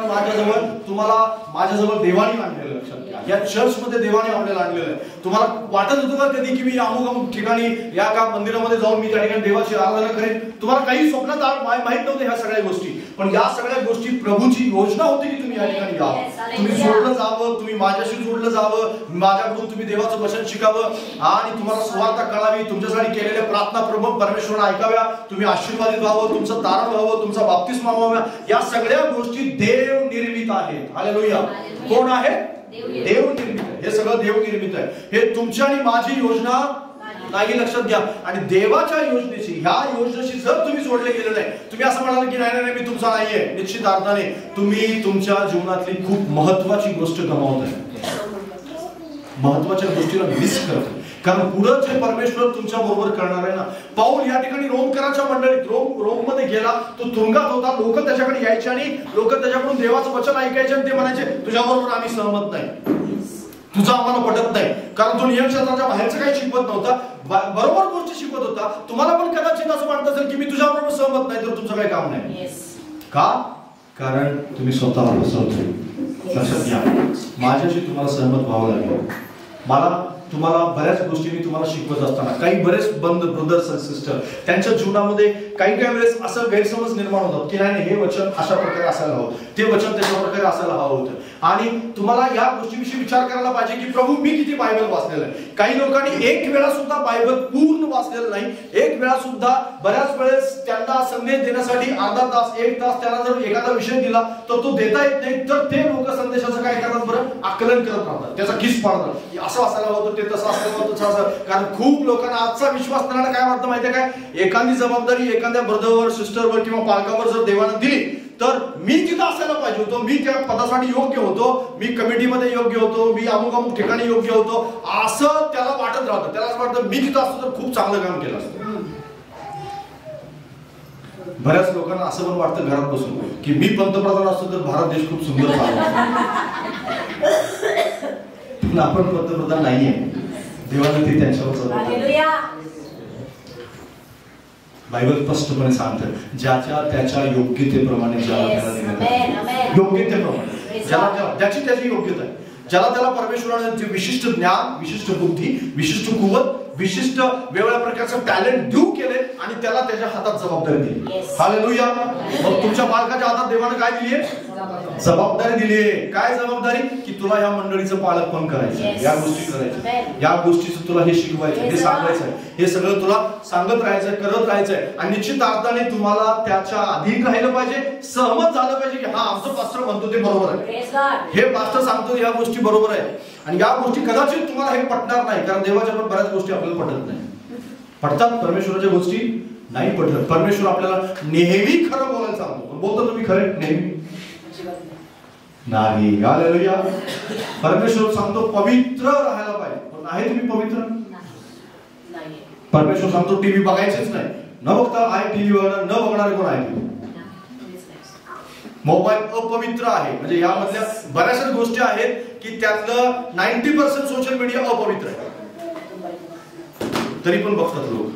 माझ्याजवळ देवाने आणलेलं. लक्षात घ्या, या चर्च मध्ये देवाने आपल्याला आणलेलं आहे. तुम्हाला वाटत होतं का कधी की मी अमुक ठिकाणी या का मंदिरामध्ये जाऊन मी त्या ठिकाणी देवाची आराधना करेन? तुम्हाला काही स्वप्नात माहित नव्हते ह्या सगळ्या गोष्टी. पण या सगळ्या गोष्टी प्रभूची योजना होती की तुम्ही या ठिकाणी यावं, तुम्ही जोडलं जावं, तुम्ही माझ्याशी जोडलं जावं, माझ्याकडून तुम्ही देवाचं वचन शिकावं आणि तुम्हाला सुवार्ता कळावी, तुमच्यासाठी केलेल्या प्रार्थना प्रभू परमेश्वराने ऐकाव्या, तुम्ही आशीर्वादित व्हावं, तुमचं तारण व्हावं, तुमचा बाप्तिस्मा व्हावा. या सगळ्या गोष्टी देव निर्मित आहेत. हालेलुया. कोण आहे? देव निर्मित आहे. हे सगळं देव निर्मित आहे. हे तुमची आणि माझी योजना नाही, लक्षात घ्या. आणि देवाच्या योजनेशी, ह्या योजनेशी जर तुम्ही जोडले गेले नाही, तुम्ही असं म्हणाल की नाही मी तुमचा नाहीये, निश्चित अर्थाने तुम्ही तुमच्या जीवनातली खूप महत्वाची गोष्ट गमावत आहे, महत्वाच्या गोष्टीला मिस करत. कारण पुढे जे परमेश्वर तुमच्या बरोबर करणार आहे ना. पाऊल या ठिकाणी रोमकरांच्या मंडळीत रोम मध्ये गेला, तो तुरुंगात होता. लोक त्याच्याकडे यायचे आणि लोक त्याच्याकडून देवाचं वचन ऐकायचे आणि ते म्हणायचे तुझ्याबरोबर आम्ही सहमत नाही, तुझं आम्हाला पटत नाही. कारण तो नियमशास्त्राच्या बाहेरचं काही शिकवत नव्हता, बरोबर गोष्टी शिकवत होता. तुम्हाला पण कदाचित असं वाटत असेल की मी तुझ्याबरोबर सहमत नाही तर तुमचं काही काम नाही. का? कारण तुम्ही स्वतःला फसवतोय. लक्षात घ्या, माझ्याशी तुम्हाला सहमत व्हावं लागेल. मला तुम्हाला बऱ्याच गोष्टी मी तुम्हाला शिकवत असताना काही बरेच ब्रदर्स आणि सिस्टर त्यांच्या जीवनामध्ये काही वेळेस असं गैरसमज निर्माण होतात की नाही हे वचन अशा प्रकारे असायला हवं, ते वचन त्याच्या प्रकारे असायला हवं होतं. आणि तुम्हाला या गोष्टीविषयी विचार करायला पाहिजे की प्रभू मी किती बायबल वाचलेलं आहे. काही लोकांनी एक वेळा सुद्धा बायबल पूर्ण वाचलेलं नाही. एक वेळा सुद्धा बऱ्याच वेळेस त्यांना संदेश देण्यासाठी अर्धा तास 1 तास त्यांना जर एखादा विषय दिला तर तो देता येत नाही, तर ते लोक संदेशाचं काय करतात बरं, आकलन करत राहतात, त्याचा किस पाडतात, असं असायला हवं, ते तसं असायला हवं, तसं असं. कारण खूप लोकांना आजचा विश्वास करणारा काय वाटतं माहितीये काय, एखादी जबाबदारी एखाद्या ब्रदरवर सिस्टरवर किंवा पालकावर जर देवानं दिली तर मी तिथं असायला पाहिजे होतो, मी त्या पदासाठी योग्य होतो, मी कमिटीमध्ये योग्य होतो, मी अमुक ठिकाणी योग्य होतो, असं त्याला वाटत राहतं. त्याला असं वाटतं मी तिथं असतो तर खूप चांगलं काम केलं असतं. बऱ्याच लोकांना असं पण वाटतं घरात बसून की मी पंतप्रधान असतो तर भारत देश खूप सुंदर चालला. पण आपण पंतप्रधान नाहीये, देवाने ते त्यांच्यावर बायबल स्पष्टपणे सांगतं ज्याच्या त्याच्या योग्यतेप्रमाणे ज्याला त्याला योग्यतेप्रमाणे ज्याला ज्याची त्याची योग्यता आहे, ज्याला त्याला परमेश्वराने विशिष्ट ज्ञान, विशिष्ट बुद्धी, विशिष्ट कुवत, विशिष्ट वेगवेगळ्या प्रकारचं टॅलेंट देऊ केले आणि त्याला त्याच्या हातात जबाबदारी दिली. हालेलुया. मग तुमच्या बालकाच्या हातात देवाने काय दिलीये? जबाबदारी दिलीये. काय जबाबदारी? की तुला या मंडळीचं पालक पण करायचं, या गोष्टी करायच्या, या गोष्टीचं तुला हे शिकवायचं, हे सांगायचं, हे सगळं तुला सांगत राहायचंय, करत राहायचंय. आणि निश्चित अर्थाने तुम्हाला त्याच्या अधीन राहिलं पाहिजे, सहमत झालं पाहिजे की हा आमचं पास्टर म्हणतो ते बरोबर आहे, हे पास्टर सांगतो या गोष्टी बरोबर आहे. आणि या गोष्टी कदाचित तुम्हाला हे पटणार नाही, कारण देवाच्या पण बऱ्याच गोष्टी आपल्याला पटत नाही. पटतात परमेश्वराच्या गोष्टी नाही पटत. परमेश्वर आपल्याला नेहमी खरं बोलायला सांगतो. बोलतो तुम्ही खरे नेहमी नाही. हालेलुया. परमेश्वर सांगतो पवित्र राहायला पाहिजे, पण आहे तुम्ही पवित्र? परमेश्वर सांगतो टीव्ही बघायचेच नाही, न बघता आहे टीव्ही बघणार, न बघणारे कोण आहे? मोबाईल अपवित्र आहे. म्हणजे यामधल्या बऱ्याचशा गोष्टी आहेत की त्यातलं 90% सोशल मीडिया अपवित्र आहे, तरी पण बघतात लोक.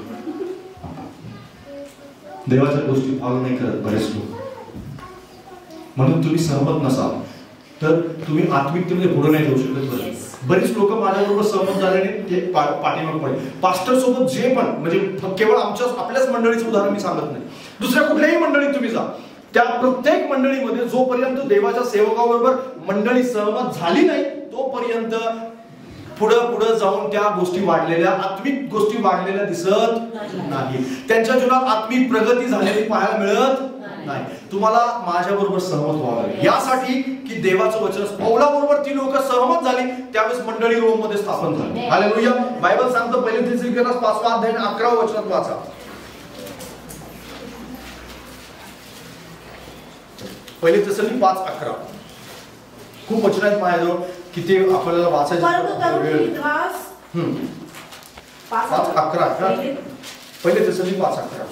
देवाच्या गोष्टी फॉलो नाही करत बरेच लोक. म्हणून तुम्ही सहमत नसाल तर तुम्ही आत्मिकतेमध्ये पुढे नाही जाऊ शकत. बरीच लोक माझ्याबरोबर सहमत झाल्याने ते पाठीमागे पडले. पास्टर सोबत जे पण म्हणजे केवळ आपल्याच मंडळीचं उदाहरण मी सांगत नाही, दुसऱ्या कुठल्याही मंडळीत तुम्ही जा, त्या प्रत्येक मंडळीमध्ये जोपर्यंत देवाच्या सेवकाबरोबर मंडळी सहमत झाली नाही तोपर्यंत पुढे जाऊन त्या गोष्टी वाढलेल्या, आत्मिक गोष्टी वाढलेल्या दिसत नाही. त्यांच्या जीवनात आत्मिक प्रगती झालेली पाहायला मिळत नाही. तुम्हाला माझ्या बरोबर सहमत व्हावं लागेल यासाठी की देवाचं वचन, पौलाबरोबर ती लोक सहमत झाली त्यावेळेस मंडळी रोम मध्ये स्थापन झाली. हालेलुया. बायबल सांगतं पहिले थिस्सलुनिकन्स 5 अध्याय 11 वचनात वाचा. पहिले थिस्सलुनिकन्स 5:11. खूप वचन आहेत माझ्याजवळ की ते आपल्याला वाचायचं. 5:11 पहिले थिस्सलुनिकन्स 5:11.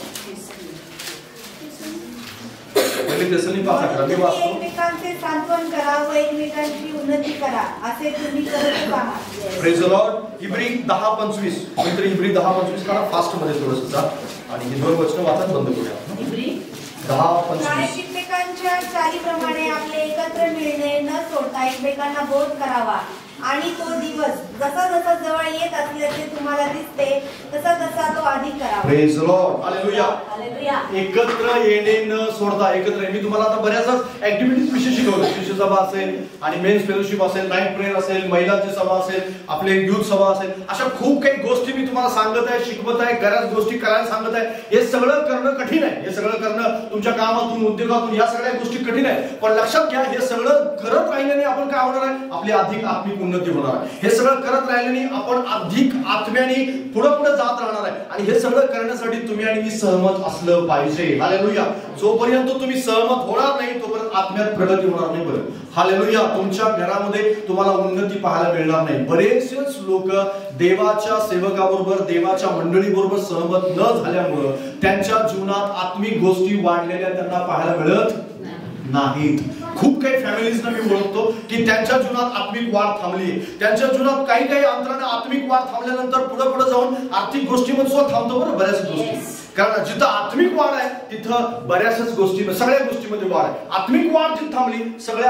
पहिले थिस्सलुनिकन्स 5:11 मी वाचतो. एकमेकांचे सांत्वन करा व एकमेकांची उन्नती करा असे तुम्ही करत आहात. Praise the lord. इब्री 10:25. मित्र इब्री 10:25 काढा फास्ट मध्ये थोडंसं जा आणि ही दोन वचनं वाचत बंद करूया. इब्री 10:25. एकमेकांच्या चालीप्रमाणे आपले एकत्र मिळणे न सोडता एकमेकांना बोध करावा आणि तो दिवस जसा जसा जवळ येत असल्याचे तुम्हाला दिसते तसा तसा तो अधिक करावा. Praise the lord. Hallelujah. Hallelujah. एकत्र येणे न सोडता एकत्र. मी तुम्हाला आता बऱ्याच ऍक्टिव्हिटीज विषयी शिकवलं. शिष्य सभा असेल आणि मेन्स फेलोशिप असेल, नाईट प्रेयर असेल, महिलांची सभा असेल, आपले युथ सभा असेल, अशा खूप काही गोष्टी मी तुम्हाला सांगत आहे, शिकवत आहे, बऱ्याच गोष्टी करायला सांगत आहे. हे सगळं करणं कठीण आहे. हे सगळं करणं तुमच्या कामातून, उद्योगातून, या सगळ्या गोष्टी कठीण आहे. पण लक्षात घ्या हे सगळं करत राहिल्याने आपण काय होणार आहे? आपली अधिक आत्मिक उन्नती होणार आहे. हे सगळं करत राहिल्याने आपण अधिक आत्म्याने पुढे पुढे जात राहणार आहे. आणि हे सगळं करण्यासाठी तुम्ही आणि मी सहमत असलं पाहिजे. हालेलुया. जोपर्यंत तुम्ही सहमत होणार नाही तोपर्यंत आत्म्यात प्रगती होणार नाही. बरं, हालेलुया. तुमच्या घरामध्ये तुम्हाला उन्नती पाहायला मिळणार नाही. बरेचसेच लोक देवाच्या सेवकाबरोबर, देवाच्या मंडळीबरोबर सहमत न झाल्यामुळं त्यांच्या जीवनात आत्मिक गोष्टी वाढलेल्या त्यांना पाहायला मिळत नाहीत. खूप काही फॅमिलीजना मी ओळखतो की त्यांच्या जीवनात आत्मिक वाढ थांबली. त्यांच्या जीवनात काही अंतराने आत्मिक वाढ थांबल्यानंतर पुढे जाऊन आर्थिक गोष्टीमध्ये सुद्धा थांबतो. बरं, बऱ्याच गोष्टी, कारण जिथं आत्मिक वाढ आहे तिथं बऱ्याचच गोष्टी, सगळ्या गोष्टीमध्ये वाढ आहे. आत्मिक वाढ जिथं थांबली, सगळे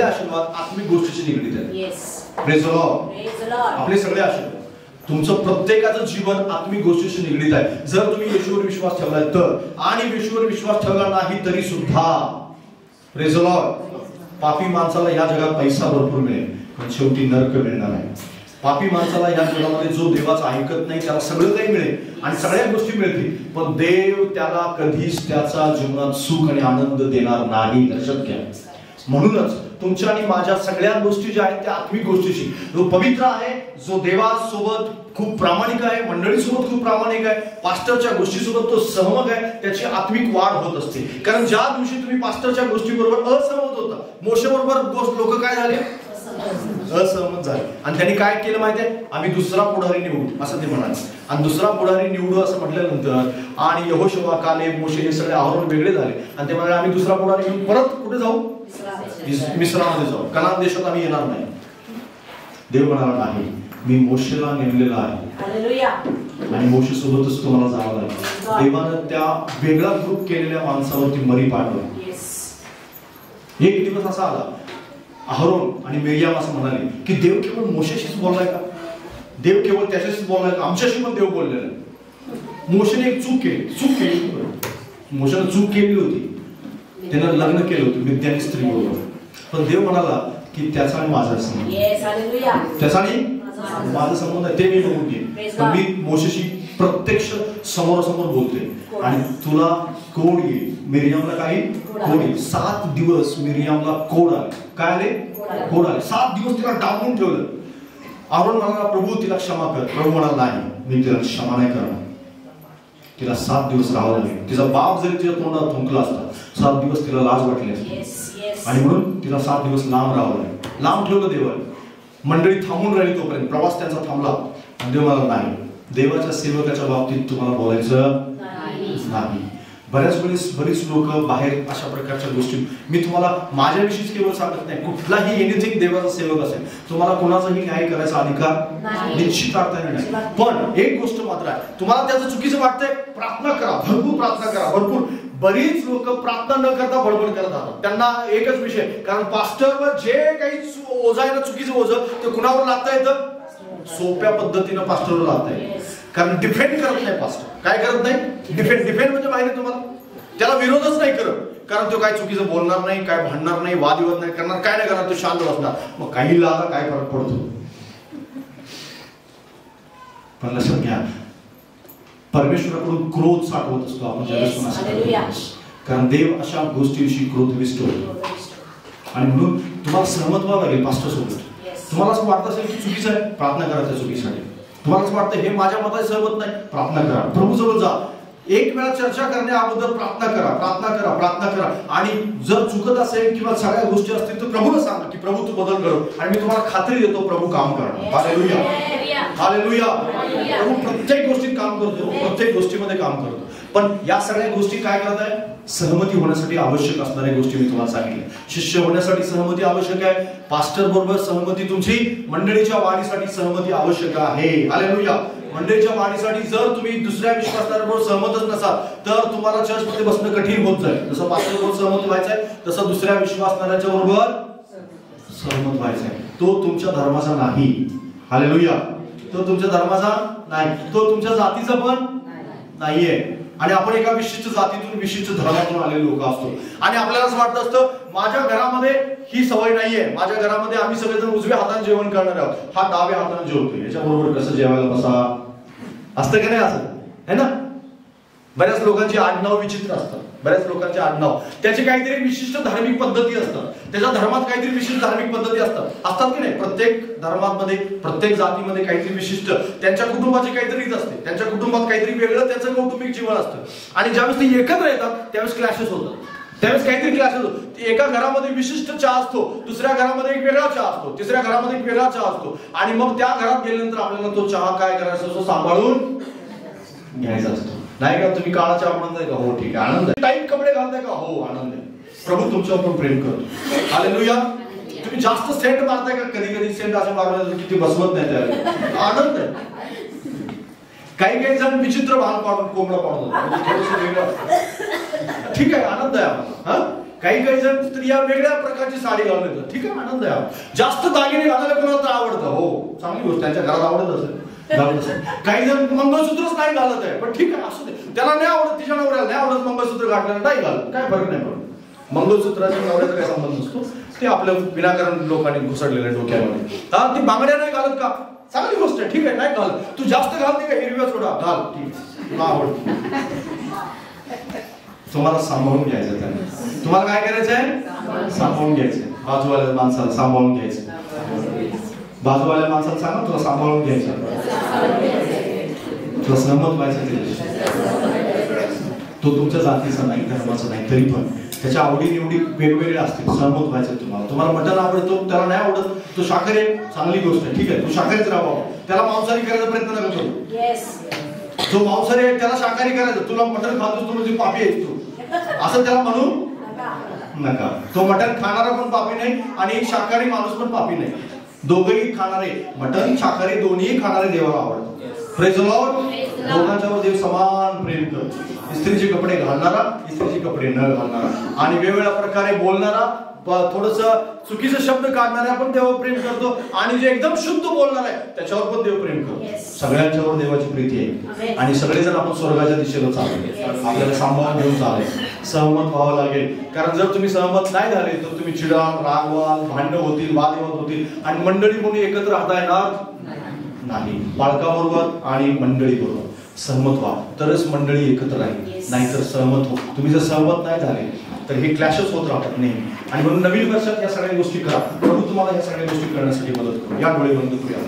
आशीर्वाद आत्मिक गोष्टीशी निगडीत आहेत. Praise the Lord. आपले सगळे आशीर्वाद, तुमचं प्रत्येकाचं जीवन आत्मिक गोष्टीशी निगडीत आहे. जर तुम्ही येशूवर विश्वास ठेवलाय तर, आणि येशूवर विश्वास ठेवला नाही तरी सुद्धा, प्रेज द लॉर्ड, पापी माणसाला या जगात पैसा भरपूर मिळेल पण शेवटी नरक मिळणार आहे. पापी माणसाला या जगामध्ये जो देवाचं ऐकत नाही त्याला सगळं काही मिळेल आणि सगळ्या गोष्टी मिळतील, पण देव त्याला कधीच त्याचा जीवनात सुख आणि आनंद देणार नाही. लक्षात घ्या. म्हणूनच तुमच्या आणि माझ्या सगळ्या गोष्टी ज्या आहेत त्या आत्मिक गोष्टीशी, जो पवित्र आहे, जो देवासोबत खूप प्रामाणिक आहे, मंडळीसोबत खूप प्रामाणिक आहे, पास्टरच्या गोष्टीसोबत तो सहमत आहे, त्याची आत्मिक वाढ होत असते. कारण ज्या दिवशी तुम्ही पास्टरच्या गोष्टीबरोबर असहमत होता, मोशेबरोबर लोक काय झाले, असहमत झाले, आणि त्यांनी काय केलं माहितीये, आम्ही दुसरा पुढारी निवडू असं ते म्हणाले. आणि दुसरा पुढारी निवडू असं म्हटल्यानंतर आणि यहोशुवा, कालेब, मोशे हे सगळे आहोर वेगळे झाले आणि ते म्हणाले आम्ही दुसरा पुढारी घेऊन परत कुठे जाऊ, मिस्रामध्ये जाऊ, कनान देशात आम्ही येणार नाही. देव म्हणाला नाही, मी मोशेला नेमलेला आहे आणि मोशे सोबतच तुम्हाला जावं लागेल. देवानं त्या वेगळा ग्रुप केलेल्या माणसावरती मरी पाठवली. एक दिवस असा आला, अहरोन आणि मिर्याम असं म्हणाले की देव केवळ मोशेशीच बोललाय का, देव केवळ त्याच्याशीच बोललाय का, आमच्याशी पण देव बोललेला आहे. मोशेने एक चूक केली. मोशेने चूक केली होती, त्यानं लग्न केलं होतं मिद्यानी स्त्री बरोबर, पण देव म्हणाला की त्याचा आणि माझा संबंध, त्याचा आणि माझा संबंध आहे ते मी बघून घेईन, पण मी मोशेशी प्रत्यक्ष समोरासमोर बोलते आणि तुला कोड येईल. मिर्यामला काही कोड येईल. 7 दिवस मिर्यामला कोड आले. काय आले? कोड आले. 7 दिवस तिला डांबून ठेवलं. आरोन म्हणाला प्रभू तिला क्षमा कर. प्रभू म्हणाला नाही, मी तिला क्षमा नाही करणार. तिला 7 दिवस राहावं लागेल. तिचा बाप जरी तिच्या तोंडात थुंकला असता 7 दिवस तिला लाज वाटली असती आणि म्हणून तिला 7 दिवस लांब राहावं लागेल. लांब ठेवलं देवाने. मंडळी थांबून राहिली तोपर्यंत प्रवास त्यांचा थांबला आणि देव म्हणाला नाही, देवाच्या सेवकाच्या बाबतीत तुम्हाला बोलायचं नाही. बरीच लोक बाहेर अशा प्रकारच्या गोष्टी, मी तुम्हाला माझ्याविषयीच केवळ सांगत नाही, कुठलाही एनिथिंग देवाचा सेवक असेल तुम्हाला कोणाचाही न्याय करायचा अधिकार निश्चित करता नाही. पण एक गोष्ट मात्र आहे, तुम्हाला त्याचं चुकीचं वाटतंय, प्रार्थना करा, भरपूर प्रार्थना करा, भरपूर. बरीच लोक प्रार्थना न करता बडबड करत राहतात. त्यांना एकच विषय, कारण पास्टरवर जे काही ओझं आहे ना, चुकीचं ओझं, ते कुणावर लादता येतं, सोप्या पद्धतीनं पास्टरवर लादता येतं. कारण डिफेंड करत नाही पास्टर. काय करत नाही? डिफेंड म्हणजे माहिती तुम्हाला, त्याला विरोधच नाही करत, कारण तो काय चुकीचं बोलणार नाही, काय भांडणार नाही, वादविवाद नाही करणार, काय नाही करणार, तो शांत बसणार. मग काही लादा काय फरक पडतो. पण लक्षात घ्या, परमेश्वराकडून क्रोध साठवत असतो आपण ज्यावेळेस, कारण देव अशा गोष्टींशी क्रोधविष्ट होतो. आणि म्हणून तुम्हाला सहमत व्हावं लागेल पास्टर सोबत. तुम्हाला असं वाटत असेल की चुकीचं आहे, प्रार्थना करा त्या चुकीसाठी. तुम्हाला असं वाटतं हे माझ्या मताशी सहमत नाही, प्रार्थना करा, प्रभू जवळ जा, एक वेळा चर्चा करण्या अगोदर प्रार्थना करा. आणि जर चुकत असेल किंवा सगळ्या गोष्टी असतील तर प्रभूला सांगा की प्रभू तू बदल कर, आणि मी तुम्हाला खात्री देतो प्रभू काम करणार. Hallelujah, hallelujah. प्रभू प्रत्येक गोष्टीत काम करतो, प्रत्येक गोष्टीमध्ये काम करतो. पण या सगळ्या गोष्टी काय करत आहे, सहमती होण्यासाठी आवश्यक असणाऱ्या गोष्टी मी तुम्हाला सांगितल्या. शिष्य होण्यासाठी सहमती आवश्यक आहे, पास्टर बरोबर सहमती, तुमची मंडळीच्या वाढीसाठी सहमती आवश्यक आहे. हालेलुया. मंडळीच्या वाढीसाठी जर तुम्ही दुसऱ्या विश्वासदाराबरोबर सहमतच नसाल तर तुम्हाला चर्चमध्ये बसणं कठीण होत जाईल. जसं पास्टर बरोबर सहमत व्हायचंय तसं दुसऱ्या विश्वासदाराच्या बरोबर सहमत व्हायचंय. तो तुमच्या धर्माचा नाही. हालेलुया. तो तुमच्या धर्माचा नाही, तो तुमच्या जातीचा पण नाहीये. आणि आपण एका विशिष्ट जातीतून, विशिष्ट धर्मातून आलेले लोक असतो आणि आपल्याला असं वाटत असतं माझ्या घरामध्ये ही सवय नाहीये, माझ्या घरामध्ये आम्ही सगळेजण उजव्या हाताने जेवण करणार आहोत, हा डाव्या हाताने जेवतोय, याच्याबरोबर कसं जेवायला बसा, असतं का नाही, असं आहे ना. बऱ्याच लोकांची आडनाव विचित्र असतात, बऱ्याच लोकांचे आडनाव त्याची काहीतरी विशिष्ट धार्मिक पद्धती असतात, त्याच्या धर्मात काहीतरी विशिष्ट धार्मिक पद्धती असतात की नाही. प्रत्येक धर्मामध्ये प्रत्येक जातीमध्ये काहीतरी विशिष्ट त्यांच्या कुटुंबाची काहीतरी रीत असते, त्यांच्या कुटुंबात काहीतरी वेगळं त्यांचं कौटुंबिक जीवन असतं. आणि ज्यावेळेस ते एकत्र येतात त्यावेळेस क्लॅशेस होतात, त्यावेळेस काहीतरी क्लॅशेस होतो. एका घरामध्ये विशिष्ट चहा असतो, दुसऱ्या घरामध्ये एक वेगळा चहा असतो, तिसऱ्या घरामध्ये एक वेगळा चहा असतो. आणि मग त्या घरात गेल्यानंतर आपल्याला तो चहा काय करायचा असतो सांभाळून घ्यायचा असतो, नाही का. तुम्ही काळा चहा म्हणताय का? हो ठीक आहे, आनंद आहे. टाईट कपडे घालताय का? हो आनंद आहे. प्रभू तुमच्यावर पण प्रेम करतो, हालेलुया. तुम्ही जास्त सेंट मारताय का? कधी कधी सेंट असं मारलं की ते बसवत नाही, त्यावेळेला आनंद आहे. काही काही जण विचित्र भान पाडून कोंबडा पाडून, ठीक आहे, आनंद आहे आम्हाला. काही काही जण स्त्रिया वेगळ्या प्रकारची साडी घालून येतात, ठीक आहे, आनंद आहे. जास्त दागिने घालायला कोणाला तर आवडतं, हो चांगली गोष्ट, त्यांच्या घरात आवडत असेल. काही जण मंगळसूत्रच नाही घालत आहे, पण ठीक आहे असू दे, त्याला नाही आवडत, तिच्या नवऱ्याला नाही आवडत मंगळसूत्र घातल्याला नाही घालत, काय फरक नाही पडत. मंगळसूत्राच्या नवऱ्याचा काही संबंध नसतो, ते आपल्या विनाकारण लोकांनी घुसडलेल्या डोक्यामध्ये. ती बांगड्या नाही घालत का? चांगली गोष्ट आहे, ठीक आहे, नाही घाल. तू जास्त घालते का? हिरव्या सोडा घाल, ठीक आहे, तुला आवडते. तुम्हाला सांभाळून घ्यायचं त्याने. तुम्हाला काय करायचं आहे? सांभाळून घ्यायचं. बाजूवाल्या माणसाला सांभाळून घ्यायचं. बाजूवाल्या माणसाला सांगा तुला सांभाळून घ्यायचं, तुला सहमत व्हायचं. तो तुमच्या जातीचा नाही, धर्माचा नाही, तरी पण त्याच्या आवडी निवडी वेगवेगळ्या असतील, सहमत व्हायचं तुम्हाला. तुम्हाला मटण आवडतो, त्याला नाही आवडत, तो शाकाहारी, चांगली गोष्ट आहे, ठीक आहे, तू शाकाहारीच राहावं. त्याला मांसाहारी करायचा प्रयत्न नका करू. जो मांसाहारी आहे त्याला शाकाहारी करायचं. तुला मटण खातोस तू म्हणजे पापी आहेस तू, असं त्याला म्हणू नका. तो मटण खाणारा पण पापी नाही आणि शाकाहारी माणूस पण पापी नाही. दोघेही खाणारे, मटण शाकाहारी दोन्ही खाणारे देवाला आवडतात. Praise the lord. दोघांच्यावर देव समान प्रेम करतो. इस्त्रीचे कपडे घालणारा, इस्त्रीचे कपडे न घालणारा, आणि वेगवेगळ्या प्रकारे बोलणारा, थोडस चुकीचे शब्द काढणारा पण देव प्रेम करतो, आणि जे एकदम शुद्ध बोलणार आहे त्याच्यावर पण देव प्रेम करतो. सगळ्यांच्यावर देवाची प्रीती आहे आणि सगळेजण आपण स्वर्गाच्या दिशेला चालू. आपल्याला सांभाळून घेऊन चालेल, सहमत व्हावं लागेल. कारण जर तुम्ही सहमत नाही झाले तर तुम्ही चिडाल, रागवाल, भांडण होतील, वादविवाद होतील, आणि मंडळी म्हणून एकत्र राहता येणार नाही. बाळकाबरोबर आणि मंडळी बरोबर सहमत व्हा, तरच मंडळी एकत्र राहील, नाहीतर सहमत हो. तुम्ही जर सहमत नाही झाले तर हे क्लॅशेस होत राहतात नेहमी. आणि म्हणून नवीन वर्षात या सगळ्या गोष्टी करा. प्रभू तुम्हाला या सगळ्या गोष्टी करण्यासाठी मदत करू. या डोळे बंद करूया.